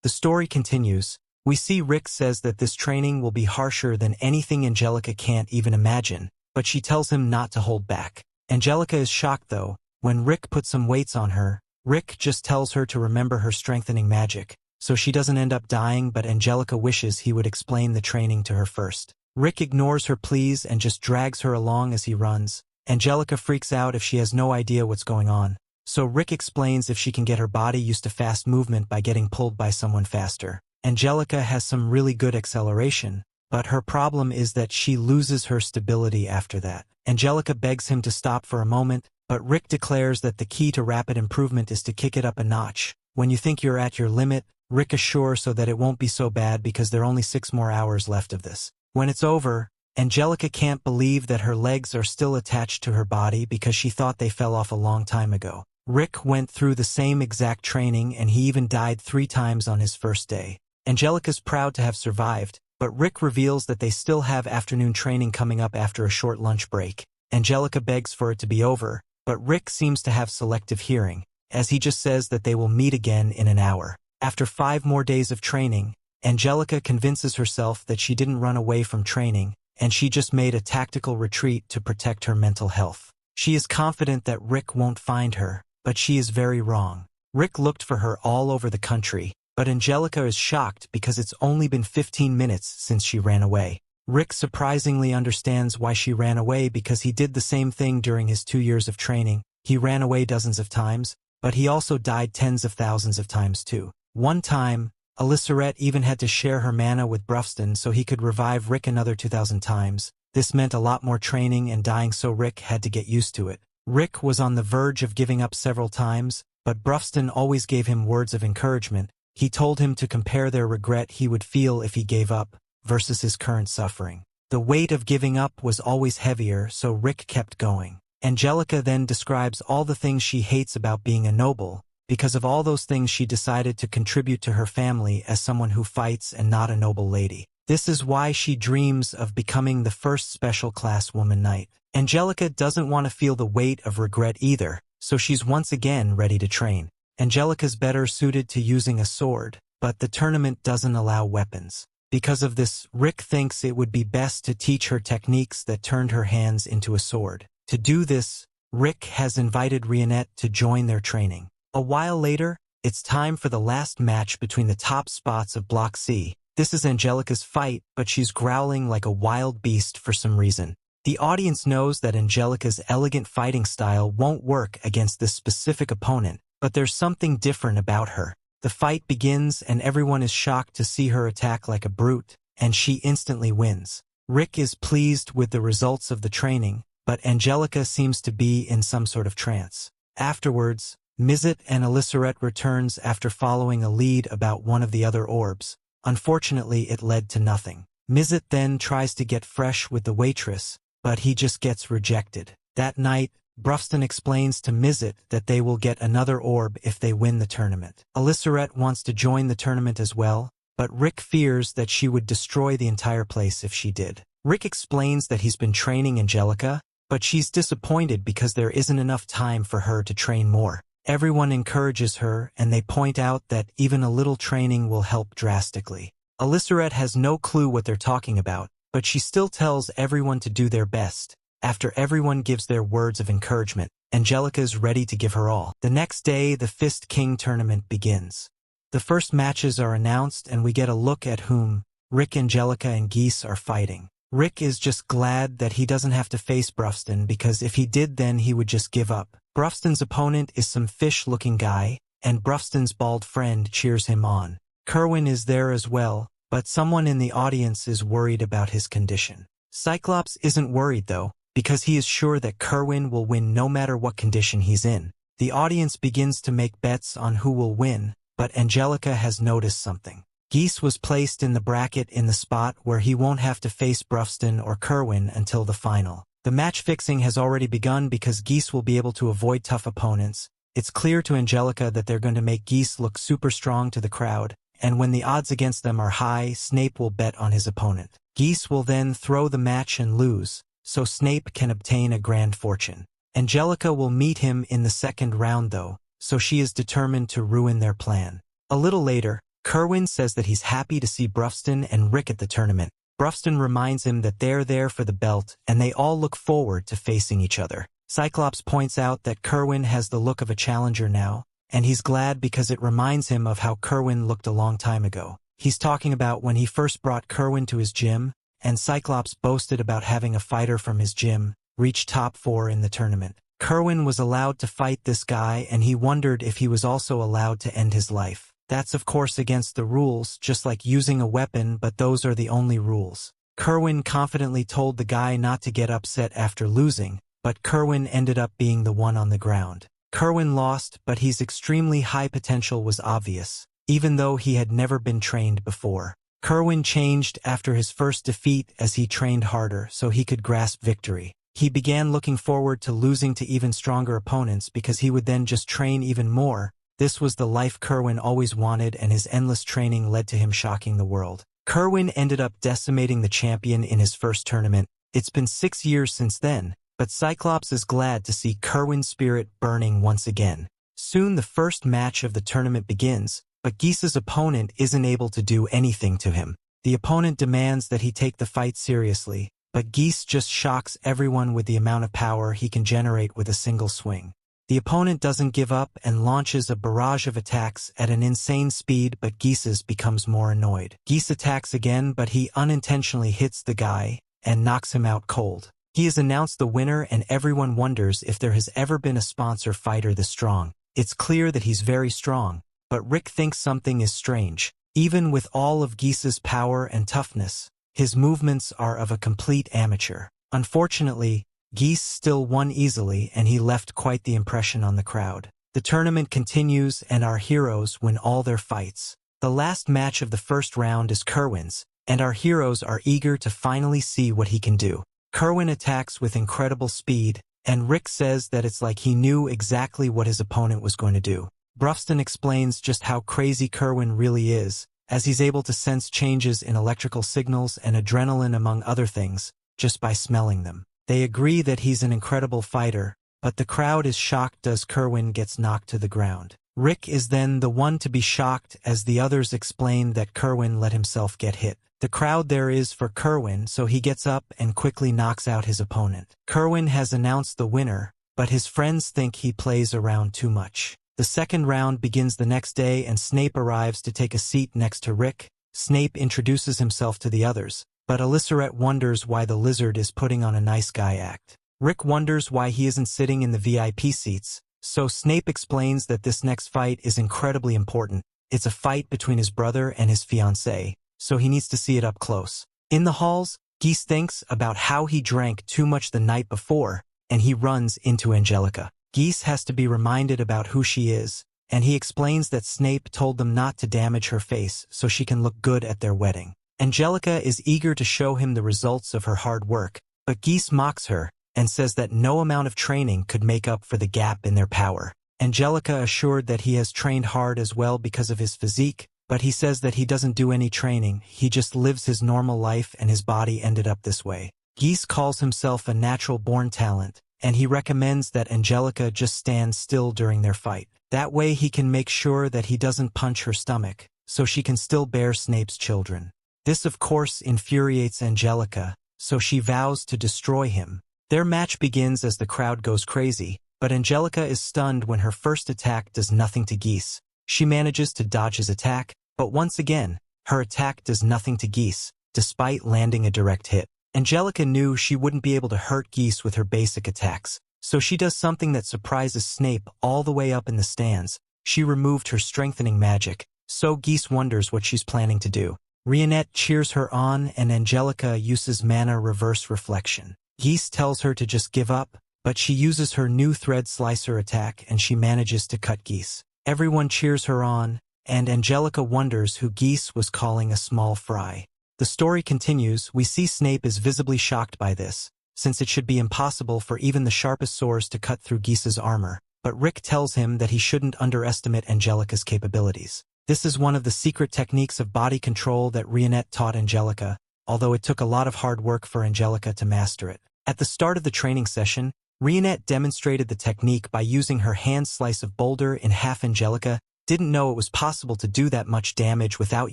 [SPEAKER 1] The story continues. We see Rick says that this training will be harsher than anything Angelica can't even imagine, but she tells him not to hold back. Angelica is shocked, though. When Rick puts some weights on her, Rick just tells her to remember her strengthening magic, so she doesn't end up dying, but Angelica wishes he would explain the training to her first. Rick ignores her pleas and just drags her along as he runs. Angelica freaks out if she has no idea what's going on, so Rick explains if she can get her body used to fast movement by getting pulled by someone faster. Angelica has some really good acceleration, but her problem is that she loses her stability after that. Angelica begs him to stop for a moment, but Rick declares that the key to rapid improvement is to kick it up a notch. When you think you're at your limit, Rick assures so that it won't be so bad because there are only 6 more hours left of this. When it's over, Angelica can't believe that her legs are still attached to her body because she thought they fell off a long time ago. Rick went through the same exact training, and he even died 3 times on his first day. Angelica's proud to have survived, but Rick reveals that they still have afternoon training coming up after a short lunch break. Angelica begs for it to be over, but Rick seems to have selective hearing, as he just says that they will meet again in an hour. After 5 more days of training, Angelica convinces herself that she didn't run away from training, and she just made a tactical retreat to protect her mental health. She is confident that Rick won't find her, but she is very wrong. Rick looked for her all over the country, but Angelica is shocked because it's only been 15 minutes since she ran away. Rick surprisingly understands why she ran away because he did the same thing during his 2 years of training. He ran away dozens of times, but he also died tens of thousands of times too. One time, Alysseret even had to share her mana with Brufston so he could revive Rick another 2,000 times. This meant a lot more training and dying, so Rick had to get used to it. Rick was on the verge of giving up several times, but Brufston always gave him words of encouragement. He told him to compare their regret he would feel if he gave up versus his current suffering. The weight of giving up was always heavier, so Rick kept going. Angelica then describes all the things she hates about being a noble. Because of all those things, she decided to contribute to her family as someone who fights and not a noble lady. This is why she dreams of becoming the first special class woman knight. Angelica doesn't want to feel the weight of regret either, so she's once again ready to train. Angelica's better suited to using a sword, but the tournament doesn't allow weapons. Because of this, Rick thinks it would be best to teach her techniques that turned her hands into a sword. To do this, Rick has invited Rionette to join their training. A while later, it's time for the last match between the top spots of Block C. This is Angelica's fight, but she's growling like a wild beast for some reason. The audience knows that Angelica's elegant fighting style won't work against this specific opponent, but there's something different about her. The fight begins and everyone is shocked to see her attack like a brute, and she instantly wins. Rick is pleased with the results of the training, but Angelica seems to be in some sort of trance. Afterwards, Mizet and Elissaret returns after following a lead about one of the other orbs. Unfortunately, it led to nothing. Mizet then tries to get fresh with the waitress, but he just gets rejected. That night, Brufston explains to Mizet that they will get another orb if they win the tournament. Elissaret wants to join the tournament as well, but Rick fears that she would destroy the entire place if she did. Rick explains that he's been training Angelica, but she's disappointed because there isn't enough time for her to train more. Everyone encourages her, and they point out that even a little training will help drastically. Elissaret has no clue what they're talking about, but she still tells everyone to do their best. After everyone gives their words of encouragement, Angelica is ready to give her all. The next day, the Fist King tournament begins. The first matches are announced, and we get a look at whom Rick, Angelica, and Geese are fighting. Rick is just glad that he doesn't have to face Brufston, because if he did, then he would just give up. Brufston's opponent is some fish-looking guy, and Brufston's bald friend cheers him on. Kerwin is there as well, but someone in the audience is worried about his condition. Cyclops isn't worried though, because he is sure that Kerwin will win no matter what condition he's in. The audience begins to make bets on who will win, but Angelica has noticed something. Geese was placed in the bracket in the spot where he won't have to face Brufston or Kerwin until the final. The match fixing has already begun because Geese will be able to avoid tough opponents. It's clear to Angelica that they're going to make Geese look super strong to the crowd, and when the odds against them are high, Snape will bet on his opponent. Geese will then throw the match and lose, so Snape can obtain a grand fortune. Angelica will meet him in the second round though, so she is determined to ruin their plan. A little later, Kerwin says that he's happy to see Brufston and Rick at the tournament. Brufston reminds him that they're there for the belt, and they all look forward to facing each other. Cyclops points out that Kerwin has the look of a challenger now, and he's glad because it reminds him of how Kerwin looked a long time ago. He's talking about when he first brought Kerwin to his gym, and Cyclops boasted about having a fighter from his gym reach top 4 in the tournament. Kerwin was allowed to fight this guy, and he wondered if he was also allowed to end his life. That's of course against the rules, just like using a weapon, but those are the only rules. Kerwin confidently told the guy not to get upset after losing, but Kerwin ended up being the one on the ground. Kerwin lost, but his extremely high potential was obvious, even though he had never been trained before. Kerwin changed after his first defeat as he trained harder so he could grasp victory. He began looking forward to losing to even stronger opponents because he would then just train even more. This was the life Kerwin always wanted, and his endless training led to him shocking the world. Kerwin ended up decimating the champion in his first tournament. It's been 6 years since then, but Cyclops is glad to see Kerwin's spirit burning once again. Soon the first match of the tournament begins, but Geese's opponent isn't able to do anything to him. The opponent demands that he take the fight seriously, but Geese just shocks everyone with the amount of power he can generate with a single swing. The opponent doesn't give up and launches a barrage of attacks at an insane speed, but Geese's becomes more annoyed. Geese attacks again, but he unintentionally hits the guy and knocks him out cold. He is announced the winner, and everyone wonders if there has ever been a sponsor fighter this strong. It's clear that he's very strong, but Rick thinks something is strange. Even with all of Geese's power and toughness, his movements are of a complete amateur. Unfortunately, Geese still won easily, and he left quite the impression on the crowd. The tournament continues, and our heroes win all their fights. The last match of the first round is Kerwin's, and our heroes are eager to finally see what he can do. Kerwin attacks with incredible speed, and Rick says that it's like he knew exactly what his opponent was going to do. Brufston explains just how crazy Kerwin really is, as he's able to sense changes in electrical signals and adrenaline among other things, just by smelling them. They agree that he's an incredible fighter, but the crowd is shocked as Kerwin gets knocked to the ground. Rick is then the one to be shocked as the others explain that Kerwin let himself get hit. The crowd there is for Kerwin, so he gets up and quickly knocks out his opponent. Kerwin has announced the winner, but his friends think he plays around too much. The second round begins the next day, and Snape arrives to take a seat next to Rick. Snape introduces himself to the others, but Alysseret wonders why the lizard is putting on a nice guy act. Rick wonders why he isn't sitting in the VIP seats, so Snape explains that this next fight is incredibly important. It's a fight between his brother and his fiancée, so he needs to see it up close. In the halls, Geese thinks about how he drank too much the night before, and he runs into Angelica. Geese has to be reminded about who she is, and he explains that Snape told them not to damage her face so she can look good at their wedding. Angelica is eager to show him the results of her hard work, but Geese mocks her and says that no amount of training could make up for the gap in their power. Angelica assured that he has trained hard as well because of his physique, but he says that he doesn't do any training, he just lives his normal life and his body ended up this way. Geese calls himself a natural-born talent, and he recommends that Angelica just stand still during their fight. That way he can make sure that he doesn't punch her stomach, so she can still bear Snape's children. This of course infuriates Angelica, so she vows to destroy him. Their match begins as the crowd goes crazy, but Angelica is stunned when her first attack does nothing to Geese. She manages to dodge his attack, but once again, her attack does nothing to Geese, despite landing a direct hit. Angelica knew she wouldn't be able to hurt Geese with her basic attacks, so she does something that surprises Snape all the way up in the stands. She removed her strengthening magic, so Geese wonders what she's planning to do. Rionette cheers her on and Angelica uses mana reverse reflection. Geese tells her to just give up, but she uses her new thread slicer attack and she manages to cut Geese. Everyone cheers her on, and Angelica wonders who Geese was calling a small fry. The story continues. We see Snape is visibly shocked by this, since it should be impossible for even the sharpest swords to cut through Geese's armor, but Rick tells him that he shouldn't underestimate Angelica's capabilities. This is one of the secret techniques of body control that Rionette taught Angelica, although it took a lot of hard work for Angelica to master it. At the start of the training session, Rionette demonstrated the technique by using her hand slice of boulder in half. Angelica didn't know it was possible to do that much damage without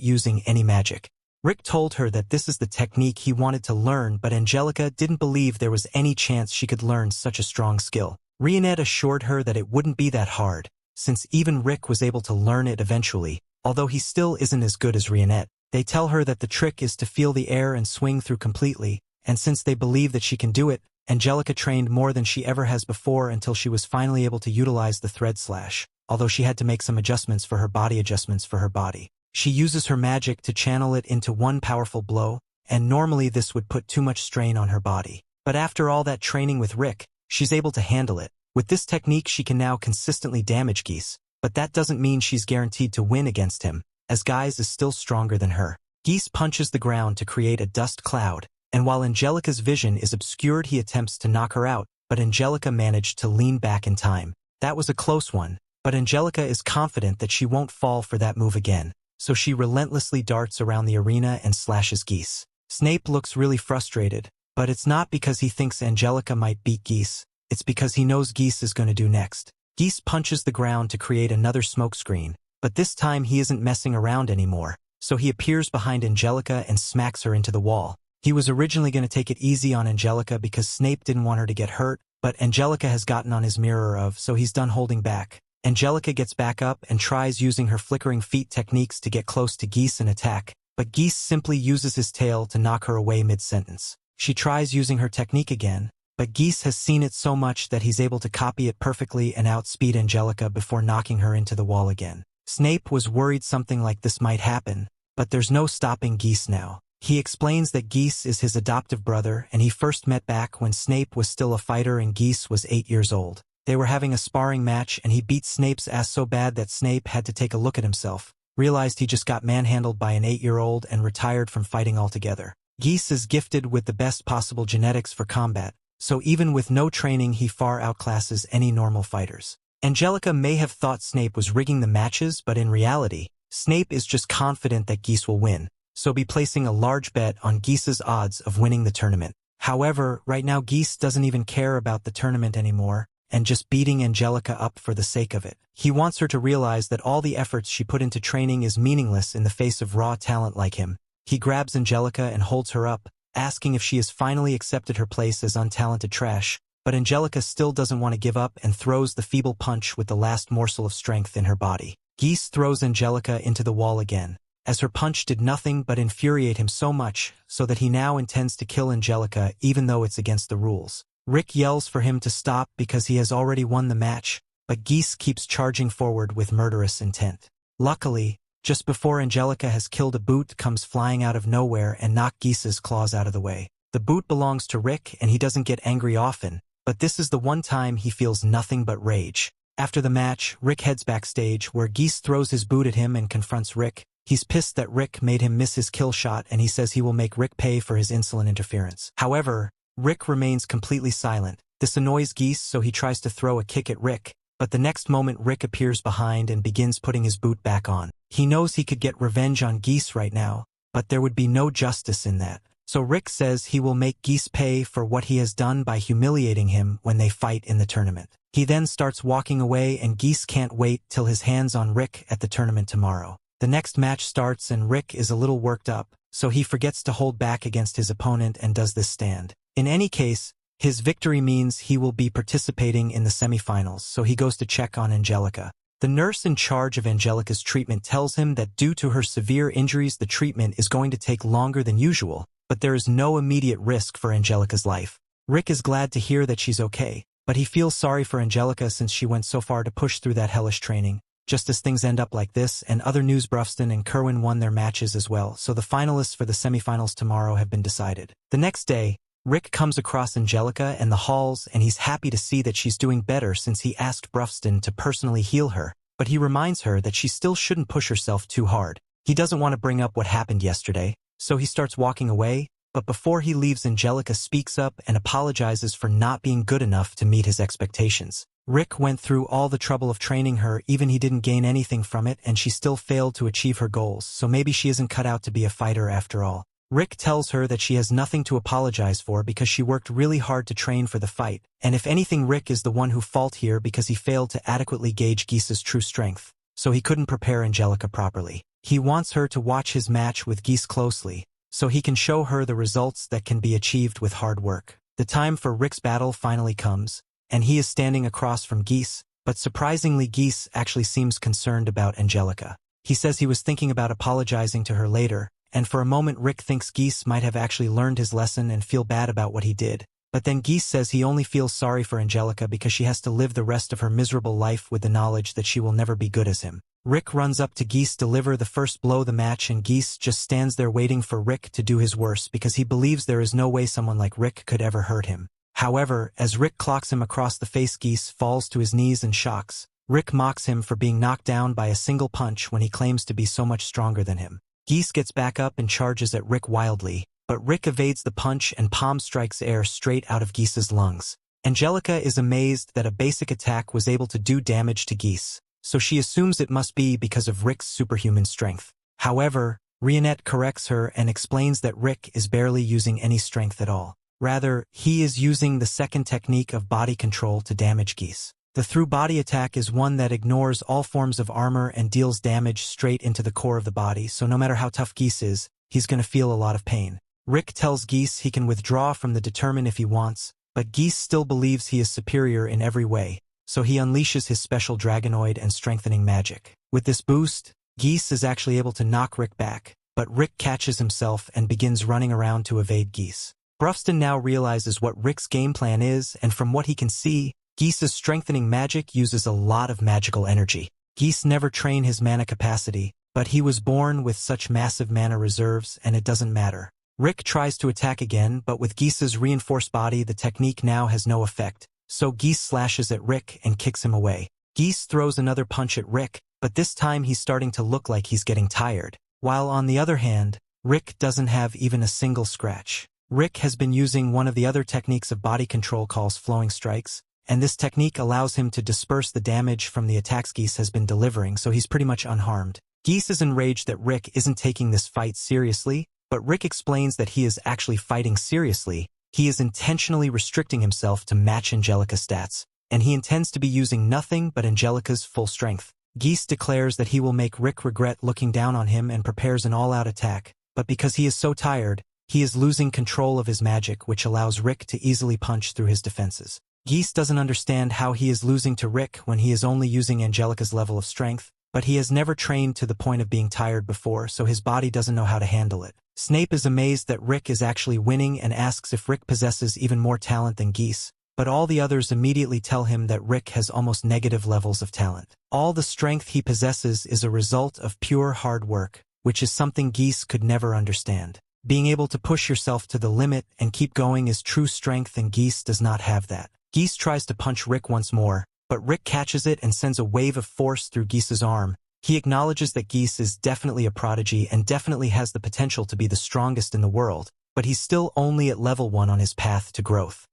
[SPEAKER 1] using any magic. Rick told her that this is the technique he wanted to learn, but Angelica didn't believe there was any chance she could learn such a strong skill. Rionette assured her that it wouldn't be that hard, since even Rick was able to learn it eventually, although he still isn't as good as Rionette. They tell her that the trick is to feel the air and swing through completely, and since they believe that she can do it, Angelica trained more than she ever has before until she was finally able to utilize the thread slash, although she had to make some adjustments for her body. She uses her magic to channel it into one powerful blow, and normally this would put too much strain on her body. But after all that training with Rick, she's able to handle it. With this technique she can now consistently damage Geese, but that doesn't mean she's guaranteed to win against him, as Geese is still stronger than her. Geese punches the ground to create a dust cloud, and while Angelica's vision is obscured he attempts to knock her out, but Angelica managed to lean back in time. That was a close one, but Angelica is confident that she won't fall for that move again, so she relentlessly darts around the arena and slashes Geese. Snape looks really frustrated, but it's not because he thinks Angelica might beat Geese, it's because he knows Geese is going to do next. Geese punches the ground to create another smokescreen, but this time he isn't messing around anymore, so he appears behind Angelica and smacks her into the wall. He was originally going to take it easy on Angelica because Snape didn't want her to get hurt, but Angelica has gotten on his mirror so he's done holding back. Angelica gets back up and tries using her flickering feet techniques to get close to Geese and attack, but Geese simply uses his tail to knock her away mid-sentence. She tries using her technique again, but Geese has seen it so much that he's able to copy it perfectly and outspeed Angelica before knocking her into the wall again. Snape was worried something like this might happen, but there's no stopping Geese now. He explains that Geese is his adoptive brother and he first met back when Snape was still a fighter and Geese was 8 years old. They were having a sparring match and he beat Snape's ass so bad that Snape had to take a look at himself, realized he just got manhandled by an 8-year-old and retired from fighting altogether. Geese is gifted with the best possible genetics for combat, so even with no training he far outclasses any normal fighters. Angelica may have thought Snape was rigging the matches, but in reality, Snape is just confident that Geese will win, so be placing a large bet on Geese's odds of winning the tournament. However, right now Geese doesn't even care about the tournament anymore, and just beating Angelica up for the sake of it. He wants her to realize that all the efforts she put into training is meaningless in the face of raw talent like him. He grabs Angelica and holds her up, asking if she has finally accepted her place as untalented trash, but Angelica still doesn't want to give up and throws the feeble punch with the last morsel of strength in her body. Geese throws Angelica into the wall again. as her punch did nothing but infuriate him so much so that he now intends to kill Angelica even though it's against the rules. Rick yells for him to stop because he has already won the match, but Geese keeps charging forward with murderous intent. Luckily, just before Angelica has killed, a boot comes flying out of nowhere and knocks Geese's claws out of the way. The boot belongs to Rick and he doesn't get angry often, but this is the one time he feels nothing but rage. After the match, Rick heads backstage where Geese throws his boot at him and confronts Rick. He's pissed that Rick made him miss his kill shot and he says he will make Rick pay for his insolent interference. However, Rick remains completely silent. This annoys Geese, so he tries to throw a kick at Rick, but the next moment Rick appears behind and begins putting his boot back on. He knows he could get revenge on Geese right now, but there would be no justice in that. So Rick says he will make Geese pay for what he has done by humiliating him when they fight in the tournament. He then starts walking away and Geese can't wait till his hands on Rick at the tournament tomorrow. The next match starts and Rick is a little worked up, so he forgets to hold back against his opponent and does this stand. In any case, his victory means he will be participating in the semifinals, so he goes to check on Angelica. The nurse in charge of Angelica's treatment tells him that due to her severe injuries the treatment is going to take longer than usual, but there is no immediate risk for Angelica's life. Rick is glad to hear that she's okay, but he feels sorry for Angelica since she went so far to push through that hellish training. Just as things end up like this, and other news, Brufston and Kerwin won their matches as well, so the finalists for the semifinals tomorrow have been decided. The next day, Rick comes across Angelica in the halls and he's happy to see that she's doing better since he asked Brufston to personally heal her, but he reminds her that she still shouldn't push herself too hard. He doesn't want to bring up what happened yesterday, so he starts walking away, but before he leaves Angelica speaks up and apologizes for not being good enough to meet his expectations. Rick went through all the trouble of training her, even he didn't gain anything from it, and she still failed to achieve her goals, so maybe she isn't cut out to be a fighter after all. Rick tells her that she has nothing to apologize for because she worked really hard to train for the fight, and if anything Rick is the one who fault here because he failed to adequately gauge Geese's true strength, so he couldn't prepare Angelica properly. He wants her to watch his match with Geese closely, so he can show her the results that can be achieved with hard work. The time for Rick's battle finally comes, and he is standing across from Geese, but surprisingly Geese actually seems concerned about Angelica. He says he was thinking about apologizing to her later, and for a moment Rick thinks Geese might have actually learned his lesson and feel bad about what he did. But then Geese says he only feels sorry for Angelica because she has to live the rest of her miserable life with the knowledge that she will never be good as him. Rick runs up to Geese to deliver the first blow of the match and Geese just stands there waiting for Rick to do his worst because he believes there is no way someone like Rick could ever hurt him. However, as Rick clocks him across the face, Geese falls to his knees and shocks. Rick mocks him for being knocked down by a single punch when he claims to be so much stronger than him. Geese gets back up and charges at Rick wildly, but Rick evades the punch and palm strikes air straight out of Geese's lungs. Angelica is amazed that a basic attack was able to do damage to Geese, so she assumes it must be because of Rick's superhuman strength. However, Rionette corrects her and explains that Rick is barely using any strength at all. Rather, he is using the second technique of body control to damage Geese. The through-body attack is one that ignores all forms of armor and deals damage straight into the core of the body, so no matter how tough Geese is, he's going to feel a lot of pain. Rick tells Geese he can withdraw from the determine if he wants, but Geese still believes he is superior in every way, so he unleashes his special Dragonoid and strengthening magic. With this boost, Geese is actually able to knock Rick back, but Rick catches himself and begins running around to evade Geese. Brufston now realizes what Rick's game plan is, and from what he can see, Geese's strengthening magic uses a lot of magical energy. Geese never train his mana capacity, but he was born with such massive mana reserves and it doesn't matter. Rick tries to attack again, but with Geese's reinforced body the technique now has no effect, so Geese slashes at Rick and kicks him away. Geese throws another punch at Rick, but this time he's starting to look like he's getting tired, while on the other hand, Rick doesn't have even a single scratch. Rick has been using one of the other techniques of body control called flowing strikes, and this technique allows him to disperse the damage from the attacks Geese has been delivering, so he's pretty much unharmed. Geese is enraged that Rick isn't taking this fight seriously, but Rick explains that he is actually fighting seriously. He is intentionally restricting himself to match Angelica's stats, and he intends to be using nothing but Angelica's full strength. Geese declares that he will make Rick regret looking down on him and prepares an all-out attack, but because he is so tired, he is losing control of his magic, which allows Rick to easily punch through his defenses. Geese doesn't understand how he is losing to Rick when he is only using Angelica's level of strength, but he has never trained to the point of being tired before, so his body doesn't know how to handle it. Snape is amazed that Rick is actually winning and asks if Rick possesses even more talent than Geese, but all the others immediately tell him that Rick has almost negative levels of talent. All the strength he possesses is a result of pure hard work, which is something Geese could never understand. Being able to push yourself to the limit and keep going is true strength, and Geese does not have that. Geese tries to punch Rick once more, but Rick catches it and sends a wave of force through Geese's arm. He acknowledges that Geese is definitely a prodigy and definitely has the potential to be the strongest in the world, but he's still only at level 1 on his path to growth.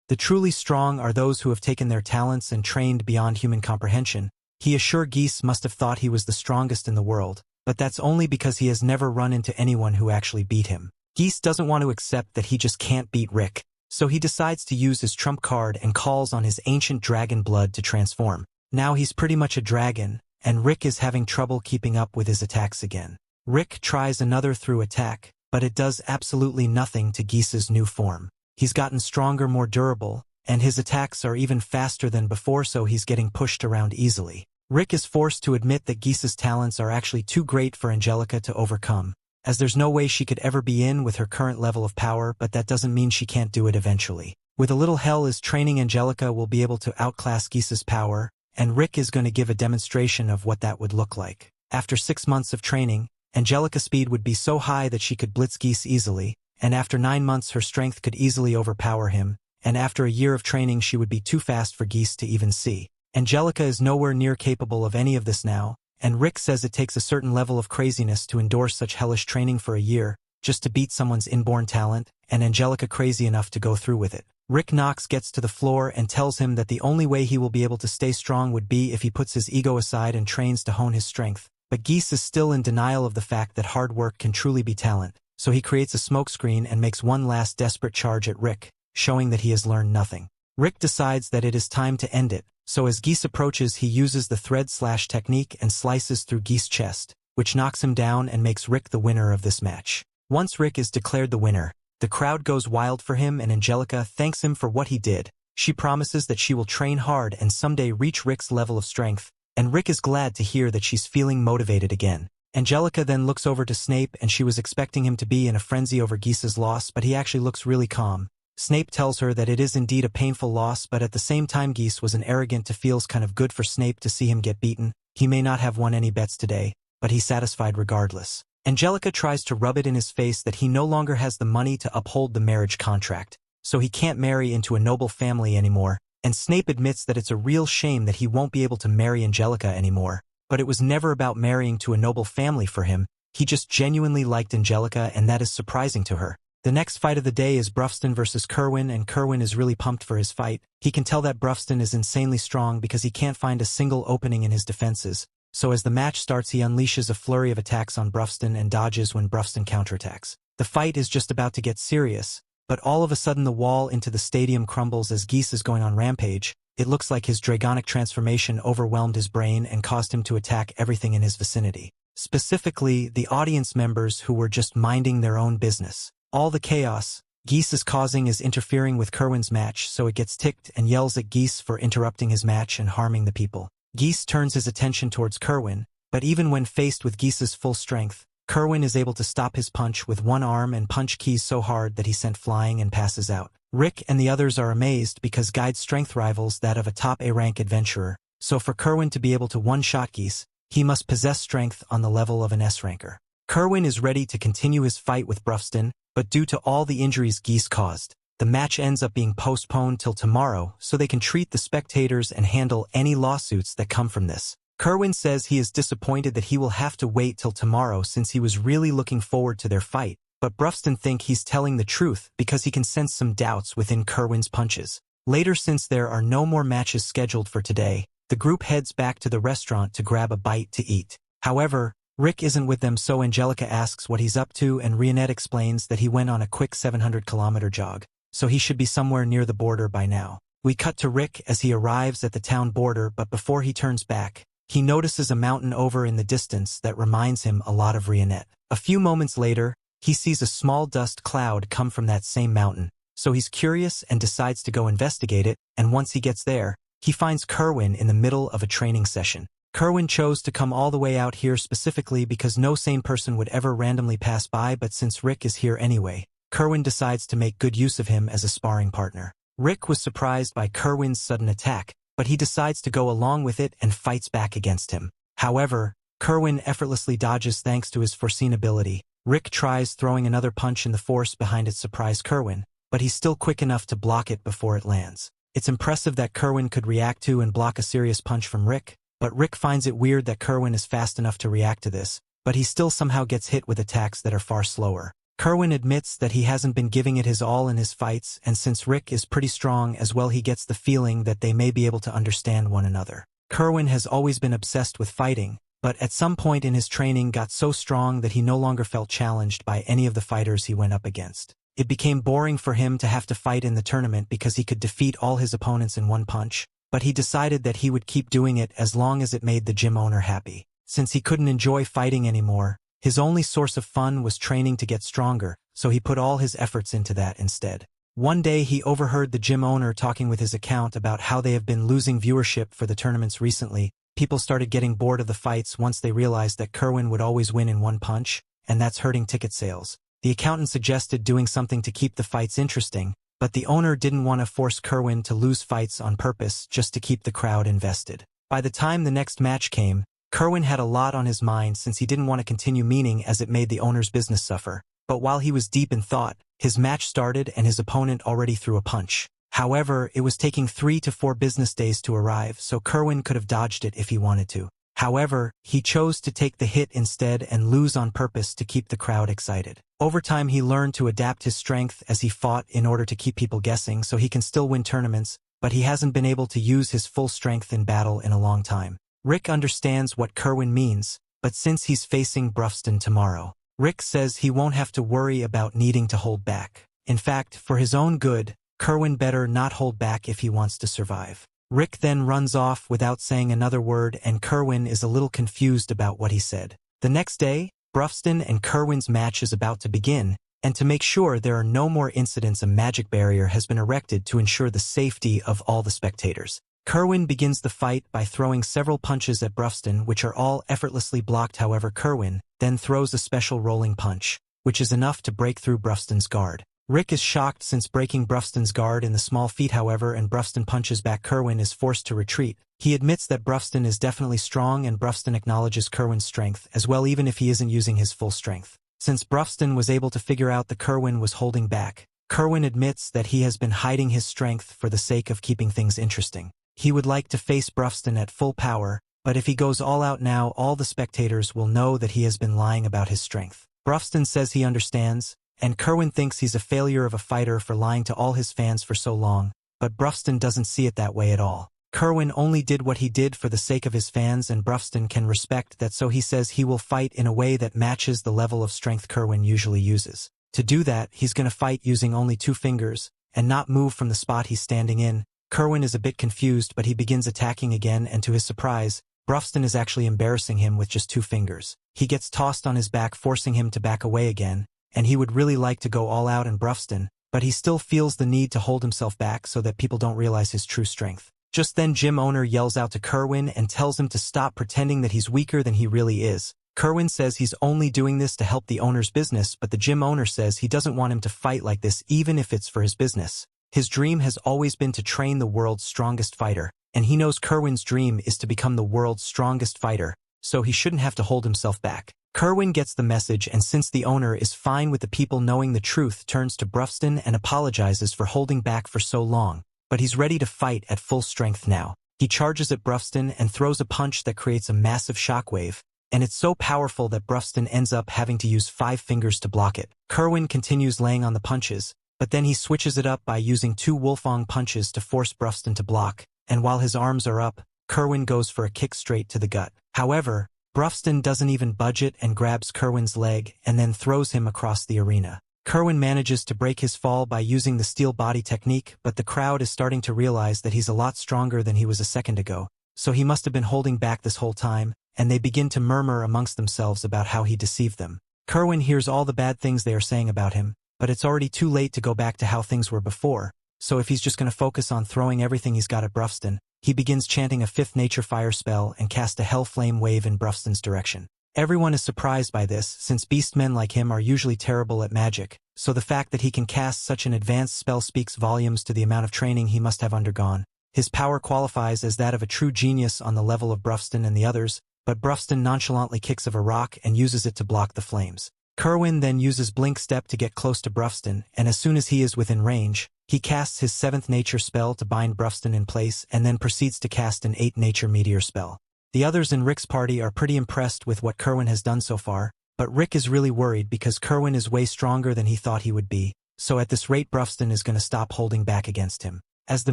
[SPEAKER 1] The truly strong are those who have taken their talents and trained beyond human comprehension. He is sure Geese must have thought he was the strongest in the world, but that's only because he has never run into anyone who actually beat him. Geese doesn't want to accept that he just can't beat Rick, so he decides to use his trump card and calls on his ancient dragon blood to transform. Now he's pretty much a dragon, and Rick is having trouble keeping up with his attacks again. Rick tries another through attack, but it does absolutely nothing to Geese's new form. He's gotten stronger, more durable, and his attacks are even faster than before, so he's getting pushed around easily. Rick is forced to admit that Geese's talents are actually too great for Angelica to overcome, as there's no way she could ever be in with her current level of power, but that doesn't mean she can't do it eventually. With a little hell is training, Angelica will be able to outclass Geese's power, and Rick is going to give a demonstration of what that would look like. After 6 months of training, Angelica's speed would be so high that she could blitz Geese easily, and after 9 months her strength could easily overpower him, and after a year of training she would be too fast for Geese to even see. Angelica is nowhere near capable of any of this now, and Rick says it takes a certain level of craziness to endorse such hellish training for a year, just to beat someone's inborn talent, and Angelica crazy enough to go through with it. Rick Knox gets to the floor and tells him that the only way he will be able to stay strong would be if he puts his ego aside and trains to hone his strength. But Geese is still in denial of the fact that hard work can truly be talent, so he creates a smokescreen and makes one last desperate charge at Rick, showing that he has learned nothing. Rick decides that it is time to end it, so as Geese approaches he uses the thread slash technique and slices through Geese's chest, which knocks him down and makes Rick the winner of this match. Once Rick is declared the winner, the crowd goes wild for him and Angelica thanks him for what he did. She promises that she will train hard and someday reach Rick's level of strength, and Rick is glad to hear that she's feeling motivated again. Angelica then looks over to Snape and she was expecting him to be in a frenzy over Geese's loss, but he actually looks really calm. Snape tells her that it is indeed a painful loss, but at the same time Geese was an arrogant to feels kind of good for Snape to see him get beaten. He may not have won any bets today, but he's satisfied regardless. Angelica tries to rub it in his face that he no longer has the money to uphold the marriage contract, so he can't marry into a noble family anymore, and Snape admits that it's a real shame that he won't be able to marry Angelica anymore, but it was never about marrying to a noble family for him. He just genuinely liked Angelica, and that is surprising to her. The next fight of the day is Bruffston versus Kerwin, and Kerwin is really pumped for his fight. He can tell that Bruffston is insanely strong because he can't find a single opening in his defenses, so as the match starts he unleashes a flurry of attacks on Bruffston and dodges when Bruffston counterattacks. The fight is just about to get serious, but all of a sudden the wall into the stadium crumbles as Geese is going on rampage. It looks like his dragonic transformation overwhelmed his brain and caused him to attack everything in his vicinity. Specifically, the audience members who were just minding their own business. All the chaos Geese is causing is interfering with Kerwin's match, so it gets ticked and yells at Geese for interrupting his match and harming the people. Geese turns his attention towards Kerwin, but even when faced with Geese's full strength, Kerwin is able to stop his punch with one arm and punch Keys so hard that he sent flying and passes out. Rick and the others are amazed because Guide's strength rivals that of a top A-rank adventurer, so for Kerwin to be able to one-shot Geese, he must possess strength on the level of an S-ranker. Kerwin is ready to continue his fight with Bruffston, but due to all the injuries Geese caused, the match ends up being postponed till tomorrow so they can treat the spectators and handle any lawsuits that come from this. Kerwin says he is disappointed that he will have to wait till tomorrow since he was really looking forward to their fight, but Bruffston think he's telling the truth because he can sense some doubts within Kerwin's punches. Later, since there are no more matches scheduled for today, the group heads back to the restaurant to grab a bite to eat. However, Rick isn't with them, so Angelica asks what he's up to and Rionette explains that he went on a quick 700-kilometer jog, so he should be somewhere near the border by now. We cut to Rick as he arrives at the town border, but before he turns back, he notices a mountain over in the distance that reminds him a lot of Rionette. A few moments later, he sees a small dust cloud come from that same mountain, so he's curious and decides to go investigate it, and once he gets there, he finds Kerwin in the middle of a training session. Kerwin chose to come all the way out here specifically because no sane person would ever randomly pass by, but since Rick is here anyway, Kerwin decides to make good use of him as a sparring partner. Rick was surprised by Kerwin's sudden attack, but he decides to go along with it and fights back against him. However, Kerwin effortlessly dodges thanks to his foreseen ability. Rick tries throwing another punch and the force behind it surprised Kerwin, but he's still quick enough to block it before it lands. It's impressive that Kerwin could react to and block a serious punch from Rick, but Rick finds it weird that Kerwin is fast enough to react to this, but he still somehow gets hit with attacks that are far slower. Kerwin admits that he hasn't been giving it his all in his fights, and since Rick is pretty strong as well, he gets the feeling that they may be able to understand one another. Kerwin has always been obsessed with fighting, but at some point in his training got so strong that he no longer felt challenged by any of the fighters he went up against. It became boring for him to have to fight in the tournament because he could defeat all his opponents in one punch, but he decided that he would keep doing it as long as it made the gym owner happy. Since he couldn't enjoy fighting anymore, his only source of fun was training to get stronger, so he put all his efforts into that instead. One day he overheard the gym owner talking with his account about how they have been losing viewership for the tournaments recently. People started getting bored of the fights once they realized that Kerwin would always win in one punch, and that's hurting ticket sales. The accountant suggested doing something to keep the fights interesting, but the owner didn't want to force Kerwin to lose fights on purpose just to keep the crowd invested. By the time the next match came, Kerwin had a lot on his mind since he didn't want to continue meaning as it made the owner's business suffer. But while he was deep in thought, his match started and his opponent already threw a punch. However, it was taking 3 to 4 business days to arrive, so Kerwin could have dodged it if he wanted to. However, he chose to take the hit instead and lose on purpose to keep the crowd excited. Over time he learned to adapt his strength as he fought in order to keep people guessing so he can still win tournaments, but he hasn't been able to use his full strength in battle in a long time. Rick understands what Kerwin means, but since he's facing Brufston tomorrow, Rick says he won't have to worry about needing to hold back. In fact, for his own good, Kerwin better not hold back if he wants to survive. Rick then runs off without saying another word, and Kerwin is a little confused about what he said. The next day, Brufston and Kerwin's match is about to begin, and to make sure there are no more incidents, a magic barrier has been erected to ensure the safety of all the spectators. Kerwin begins the fight by throwing several punches at Brufston, which are all effortlessly blocked. However, Kerwin then throws a special rolling punch, which is enough to break through Brufston's guard. Rick is shocked since breaking Brufston's guard in the small feat, however, and Brufston punches back. Kerwin is forced to retreat. He admits that Brufston is definitely strong, and Brufston acknowledges Kerwin's strength as well, even if he isn't using his full strength. Since Brufston was able to figure out that Kerwin was holding back, Kerwin admits that he has been hiding his strength for the sake of keeping things interesting. He would like to face Brufston at full power, but if he goes all out now, all the spectators will know that he has been lying about his strength. Brufston says he understands, and Kerwin thinks he's a failure of a fighter for lying to all his fans for so long, but Brufston doesn't see it that way at all. Kerwin only did what he did for the sake of his fans, and Brufston can respect that, so he says he will fight in a way that matches the level of strength Kerwin usually uses. To do that, he's going to fight using only 2 fingers, and not move from the spot he's standing in. Kerwin is a bit confused, but he begins attacking again, and to his surprise, Brufston is actually embarrassing him with just 2 fingers. He gets tossed on his back, forcing him to back away again, and he would really like to go all out in Brufston, but he still feels the need to hold himself back so that people don't realize his true strength. Just then gym owner yells out to Kerwin and tells him to stop pretending that he's weaker than he really is. Kerwin says he's only doing this to help the owner's business, but the gym owner says he doesn't want him to fight like this even if it's for his business. His dream has always been to train the world's strongest fighter, and he knows Kerwin's dream is to become the world's strongest fighter, so he shouldn't have to hold himself back. Kerwin gets the message, and since the owner is fine with the people knowing the truth, turns to Brufston and apologizes for holding back for so long, but he's ready to fight at full strength now. He charges at Brufston and throws a punch that creates a massive shockwave, and it's so powerful that Brufston ends up having to use 5 fingers to block it. Kerwin continues laying on the punches, but then he switches it up by using 2 Wolfong punches to force Brufston to block, and while his arms are up, Kerwin goes for a kick straight to the gut. However, Brufston doesn't even budge it and grabs Kerwin's leg and then throws him across the arena. Kerwin manages to break his fall by using the steel body technique, but the crowd is starting to realize that he's a lot stronger than he was a second ago, so he must have been holding back this whole time, and they begin to murmur amongst themselves about how he deceived them. Kerwin hears all the bad things they are saying about him, but it's already too late to go back to how things were before, so if he's just going to focus on throwing everything he's got at Brufston, he begins chanting a fifth nature fire spell and cast a hell flame wave in Brufston's direction. Everyone is surprised by this, since beastmen like him are usually terrible at magic, so the fact that he can cast such an advanced spell speaks volumes to the amount of training he must have undergone. His power qualifies as that of a true genius on the level of Brufston and the others, but Brufston nonchalantly kicks of a rock and uses it to block the flames. Kerwin then uses Blink Step to get close to Brufston, and as soon as he is within range, he casts his 7th nature spell to bind Brufston in place and then proceeds to cast an 8th nature meteor spell. The others in Rick's party are pretty impressed with what Kerwin has done so far, but Rick is really worried because Kerwin is way stronger than he thought he would be, so at this rate Brufston is going to stop holding back against him. As the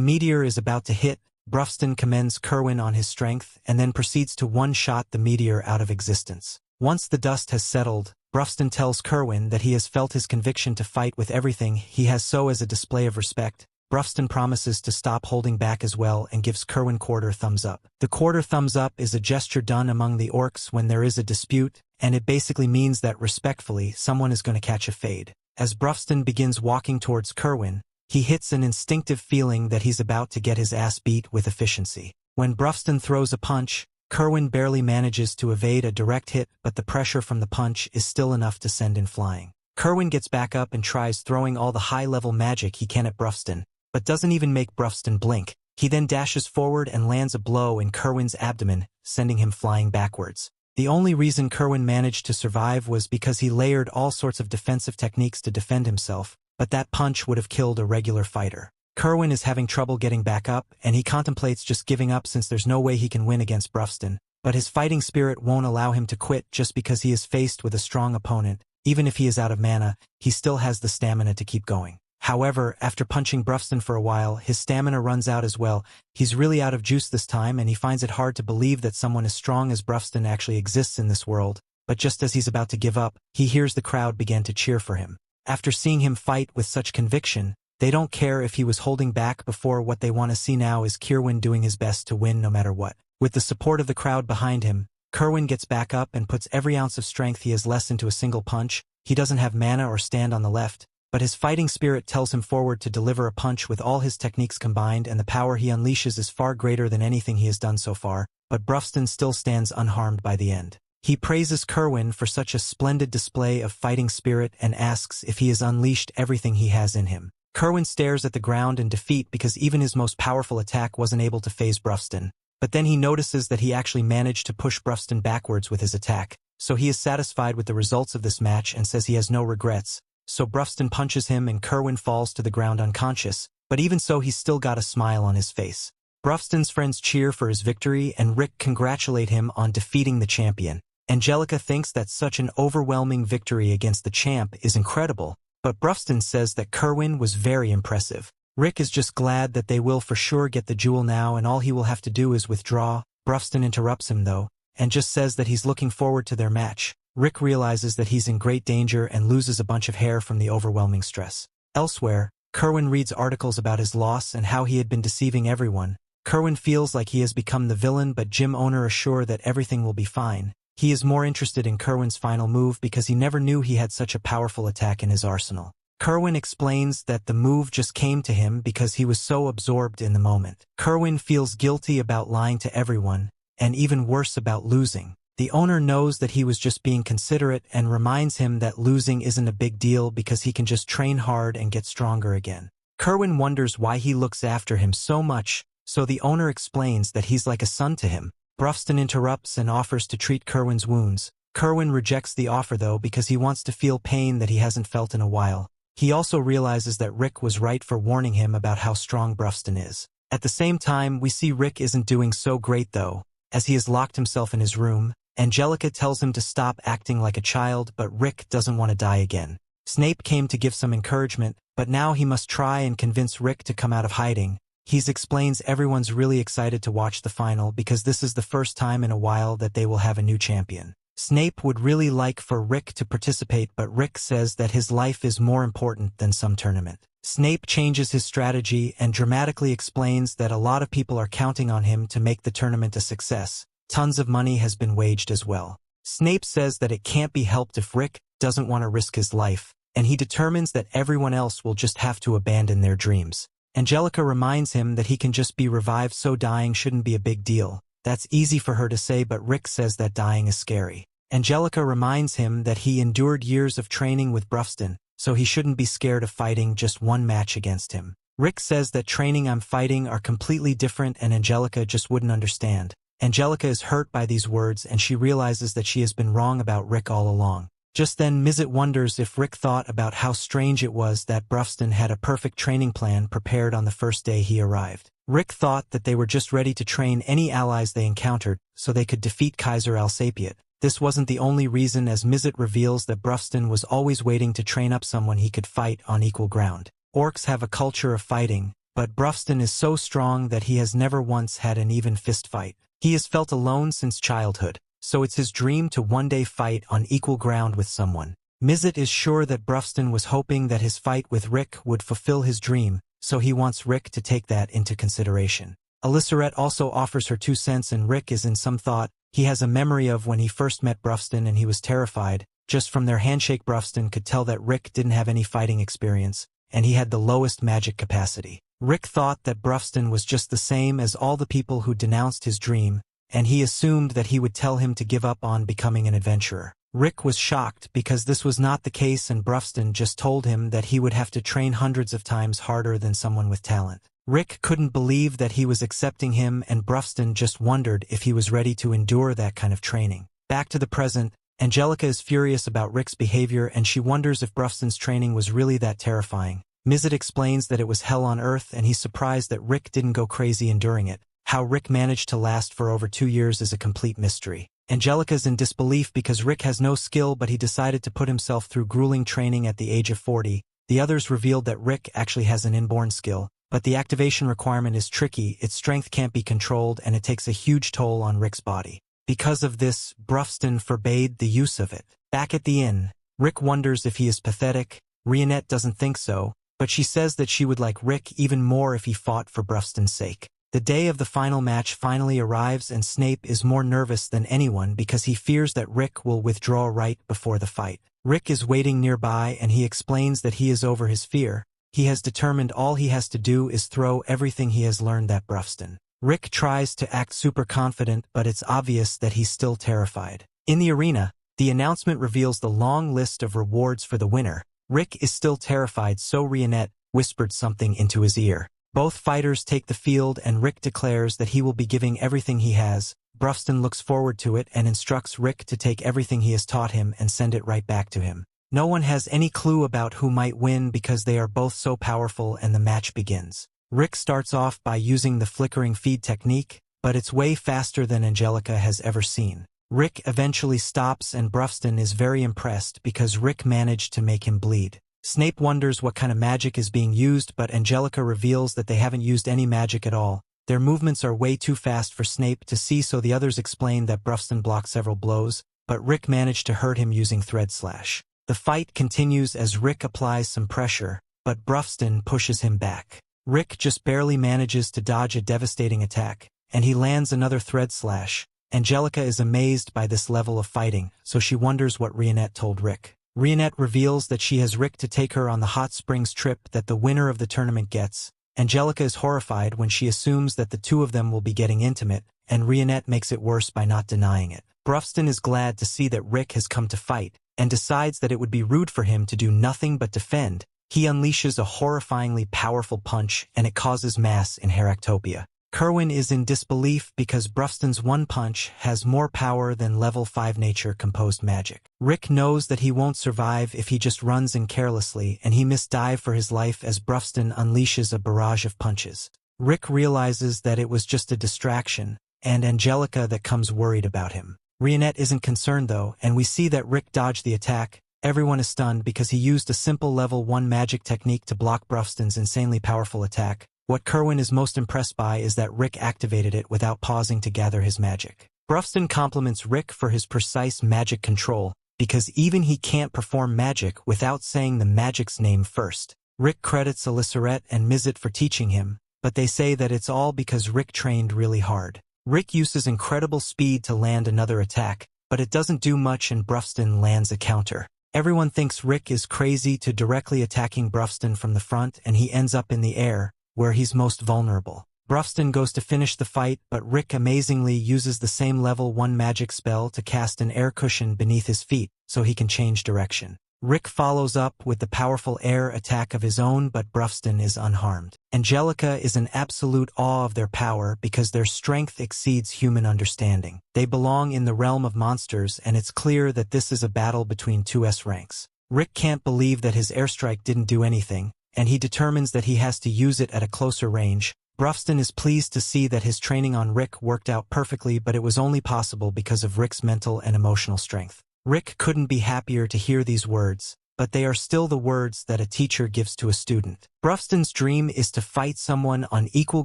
[SPEAKER 1] meteor is about to hit, Brufston commends Kerwin on his strength and then proceeds to one-shot the meteor out of existence. Once the dust has settled, Brufston tells Kerwin that he has felt his conviction to fight with everything he has, so as a display of respect, Brufston promises to stop holding back as well and gives Kerwin quarter thumbs up. The quarter thumbs up is a gesture done among the orcs when there is a dispute, and it basically means that respectfully someone is going to catch a fade. As Brufston begins walking towards Kerwin, he hits an instinctive feeling that he's about to get his ass beat with efficiency. When Brufston throws a punch, Kerwin barely manages to evade a direct hit, but the pressure from the punch is still enough to send him flying. Kerwin gets back up and tries throwing all the high-level magic he can at Brufston, but doesn't even make Brufston blink. He then dashes forward and lands a blow in Kerwin's abdomen, sending him flying backwards. The only reason Kerwin managed to survive was because he layered all sorts of defensive techniques to defend himself, but that punch would have killed a regular fighter. Kerwin is having trouble getting back up, and he contemplates just giving up since there's no way he can win against Brufston, but his fighting spirit won't allow him to quit just because he is faced with a strong opponent. Even if he is out of mana, he still has the stamina to keep going. However, after punching Brufston for a while, his stamina runs out as well. He's really out of juice this time, and he finds it hard to believe that someone as strong as Brufston actually exists in this world, but just as he's about to give up, he hears the crowd begin to cheer for him. After seeing him fight with such conviction, they don't care if he was holding back before. What they want to see now is Kerwin doing his best to win no matter what. With the support of the crowd behind him, Kerwin gets back up and puts every ounce of strength he has less into a single punch. He doesn't have mana or stand on the left, but his fighting spirit tells him forward to deliver a punch with all his techniques combined, and the power he unleashes is far greater than anything he has done so far, but Brufston still stands unharmed by the end. He praises Kerwin for such a splendid display of fighting spirit and asks if he has unleashed everything he has in him. Kerwin stares at the ground in defeat because even his most powerful attack wasn't able to phase Brufston, but then he notices that he actually managed to push Brufston backwards with his attack, so he is satisfied with the results of this match and says he has no regrets. So Brufston punches him and Kerwin falls to the ground unconscious, but even so he's still got a smile on his face. Brufston's friends cheer for his victory and Rick congratulate him on defeating the champion. Angelica thinks that such an overwhelming victory against the champ is incredible, but Brufston says that Kerwin was very impressive. Rick is just glad that they will for sure get the jewel now and all he will have to do is withdraw. Brufston interrupts him though, and just says that he's looking forward to their match. Rick realizes that he's in great danger and loses a bunch of hair from the overwhelming stress. Elsewhere, Kerwin reads articles about his loss and how he had been deceiving everyone. Kerwin feels like he has become the villain, but gym owner assure that everything will be fine. He is more interested in Kerwin's final move because he never knew he had such a powerful attack in his arsenal. Kerwin explains that the move just came to him because he was so absorbed in the moment. Kerwin feels guilty about lying to everyone, and even worse about losing. The owner knows that he was just being considerate and reminds him that losing isn't a big deal because he can just train hard and get stronger again. Kerwin wonders why he looks after him so much, so the owner explains that he's like a son to him. Brufston interrupts and offers to treat Kerwin's wounds. Kerwin rejects the offer though because he wants to feel pain that he hasn't felt in a while. He also realizes that Rick was right for warning him about how strong Brufston is. At the same time, we see Rick isn't doing so great though, as he has locked himself in his room. Angelica tells him to stop acting like a child, but Rick doesn't want to die again. Snape came to give some encouragement, but now he must try and convince Rick to come out of hiding. He explains everyone's really excited to watch the final because this is the first time in a while that they will have a new champion. Snape would really like for Rick to participate, but Rick says that his life is more important than some tournament. Snape changes his strategy and dramatically explains that a lot of people are counting on him to make the tournament a success. Tons of money has been waged as well. Snape says that it can't be helped if Rick doesn't want to risk his life, and he determines that everyone else will just have to abandon their dreams. Angelica reminds him that he can just be revived, so dying shouldn't be a big deal. That's easy for her to say, but Rick says that dying is scary. Angelica reminds him that he endured years of training with Brufston, so he shouldn't be scared of fighting just one match against him. Rick says that training and fighting are completely different, and Angelica just wouldn't understand. Angelica is hurt by these words, and she realizes that she has been wrong about Rick all along. Just then Mizet wonders if Rick thought about how strange it was that Brufston had a perfect training plan prepared on the first day he arrived. Rick thought that they were just ready to train any allies they encountered, so they could defeat Kaiser Alsapiet. This wasn't the only reason, as Mizet reveals that Brufston was always waiting to train up someone he could fight on equal ground. Orcs have a culture of fighting, but Brufston is so strong that he has never once had an even fist fight. He has felt alone since childhood, so it's his dream to one day fight on equal ground with someone. Mizet is sure that Brufston was hoping that his fight with Rick would fulfill his dream, so he wants Rick to take that into consideration. Elissaret also offers her 2 cents, and Rick is in some thought. He has a memory of when he first met Brufston and he was terrified. Just from their handshake, Brufston could tell that Rick didn't have any fighting experience, and he had the lowest magic capacity. Rick thought that Brufston was just the same as all the people who denounced his dream, and he assumed that he would tell him to give up on becoming an adventurer. Rick was shocked because this was not the case, and Brufston just told him that he would have to train hundreds of times harder than someone with talent. Rick couldn't believe that he was accepting him, and Brufston just wondered if he was ready to endure that kind of training. Back to the present, Angelica is furious about Rick's behavior, and she wonders if Brufston's training was really that terrifying. Mizet explains that it was hell on earth, and he's surprised that Rick didn't go crazy enduring it. How Rick managed to last for over 2 years is a complete mystery. Angelica's in disbelief because Rick has no skill, but he decided to put himself through grueling training at the age of 40. The others revealed that Rick actually has an inborn skill, but the activation requirement is tricky. Its strength can't be controlled, and it takes a huge toll on Rick's body. Because of this, Brufston forbade the use of it. Back at the inn, Rick wonders if he is pathetic. Rionette doesn't think so, but she says that she would like Rick even more if he fought for Brufston's sake. The day of the final match finally arrives, and Snape is more nervous than anyone because he fears that Rick will withdraw right before the fight. Rick is waiting nearby, and he explains that he is over his fear. He has determined all he has to do is throw everything he has learned at Brufston. Rick tries to act super confident, but it's obvious that he's still terrified. In the arena, the announcement reveals the long list of rewards for the winner. Rick is still terrified, so Rionette whispered something into his ear. Both fighters take the field, and Rick declares that he will be giving everything he has. Brufston looks forward to it and instructs Rick to take everything he has taught him and send it right back to him. No one has any clue about who might win because they are both so powerful, and the match begins. Rick starts off by using the flickering feed technique, but it's way faster than Angelica has ever seen. Rick eventually stops, and Brufston is very impressed because Rick managed to make him bleed. Snape wonders what kind of magic is being used, but Angelica reveals that they haven't used any magic at all. Their movements are way too fast for Snape to see, so the others explain that Brufston blocked several blows, but Rick managed to hurt him using thread slash. The fight continues as Rick applies some pressure, but Brufston pushes him back. Rick just barely manages to dodge a devastating attack, and he lands another thread slash. Angelica is amazed by this level of fighting, so she wonders what Rionette told Rick. Rionette reveals that she has Rick to take her on the hot springs trip that the winner of the tournament gets. Angelica is horrified when she assumes that the two of them will be getting intimate, and Rionette makes it worse by not denying it. Brufston is glad to see that Rick has come to fight, and decides that it would be rude for him to do nothing but defend. He unleashes a horrifyingly powerful punch, and it causes mass in Heractopia. Kerwin is in disbelief because Brufston's one punch has more power than level 5 nature-composed magic. Rick knows that he won't survive if he just runs in carelessly, and he misdive for his life as Brufston unleashes a barrage of punches. Rick realizes that it was just a distraction, and Angelica that comes worried about him. Rionette isn't concerned though, and we see that Rick dodged the attack. Everyone is stunned because he used a simple level 1 magic technique to block Brufston's insanely powerful attack. What Kerwin is most impressed by is that Rick activated it without pausing to gather his magic. Brufston compliments Rick for his precise magic control, because even he can't perform magic without saying the magic's name first. Rick credits Elissaret and Mizet for teaching him, but they say that it's all because Rick trained really hard. Rick uses incredible speed to land another attack, but it doesn't do much, and Brufston lands a counter. Everyone thinks Rick is crazy to directly attacking Brufston from the front, and he ends up in the air. where he's most vulnerable. Brufston goes to finish the fight, but Rick amazingly uses the same level 1 magic spell to cast an air cushion beneath his feet so he can change direction. Rick follows up with the powerful air attack of his own, but Brufston is unharmed. Angelica is in absolute awe of their power because their strength exceeds human understanding. They belong in the realm of monsters, and it's clear that this is a battle between two S ranks. Rick can't believe that his airstrike didn't do anything, and he determines that he has to use it at a closer range. Brufston is pleased to see that his training on Rick worked out perfectly, but it was only possible because of Rick's mental and emotional strength. Rick couldn't be happier to hear these words, but they are still the words that a teacher gives to a student. Brufston's dream is to fight someone on equal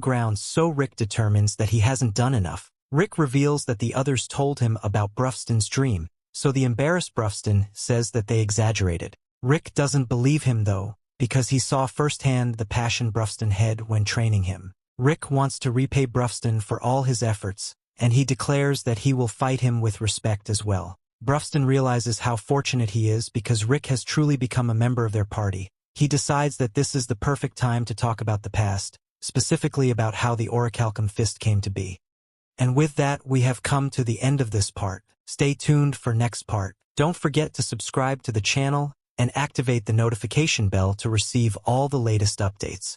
[SPEAKER 1] ground, so Rick determines that he hasn't done enough. Rick reveals that the others told him about Brufston's dream, so the embarrassed Brufston says that they exaggerated. Rick doesn't believe him though, because he saw firsthand the passion Brufston had when training him. Rick wants to repay Brufston for all his efforts, and he declares that he will fight him with respect as well. Brufston realizes how fortunate he is because Rick has truly become a member of their party. He decides that this is the perfect time to talk about the past, specifically about how the Orihalcon Fist came to be. And with that, we have come to the end of this part. Stay tuned for next part. Don't forget to subscribe to the channel and activate the notification bell to receive all the latest updates.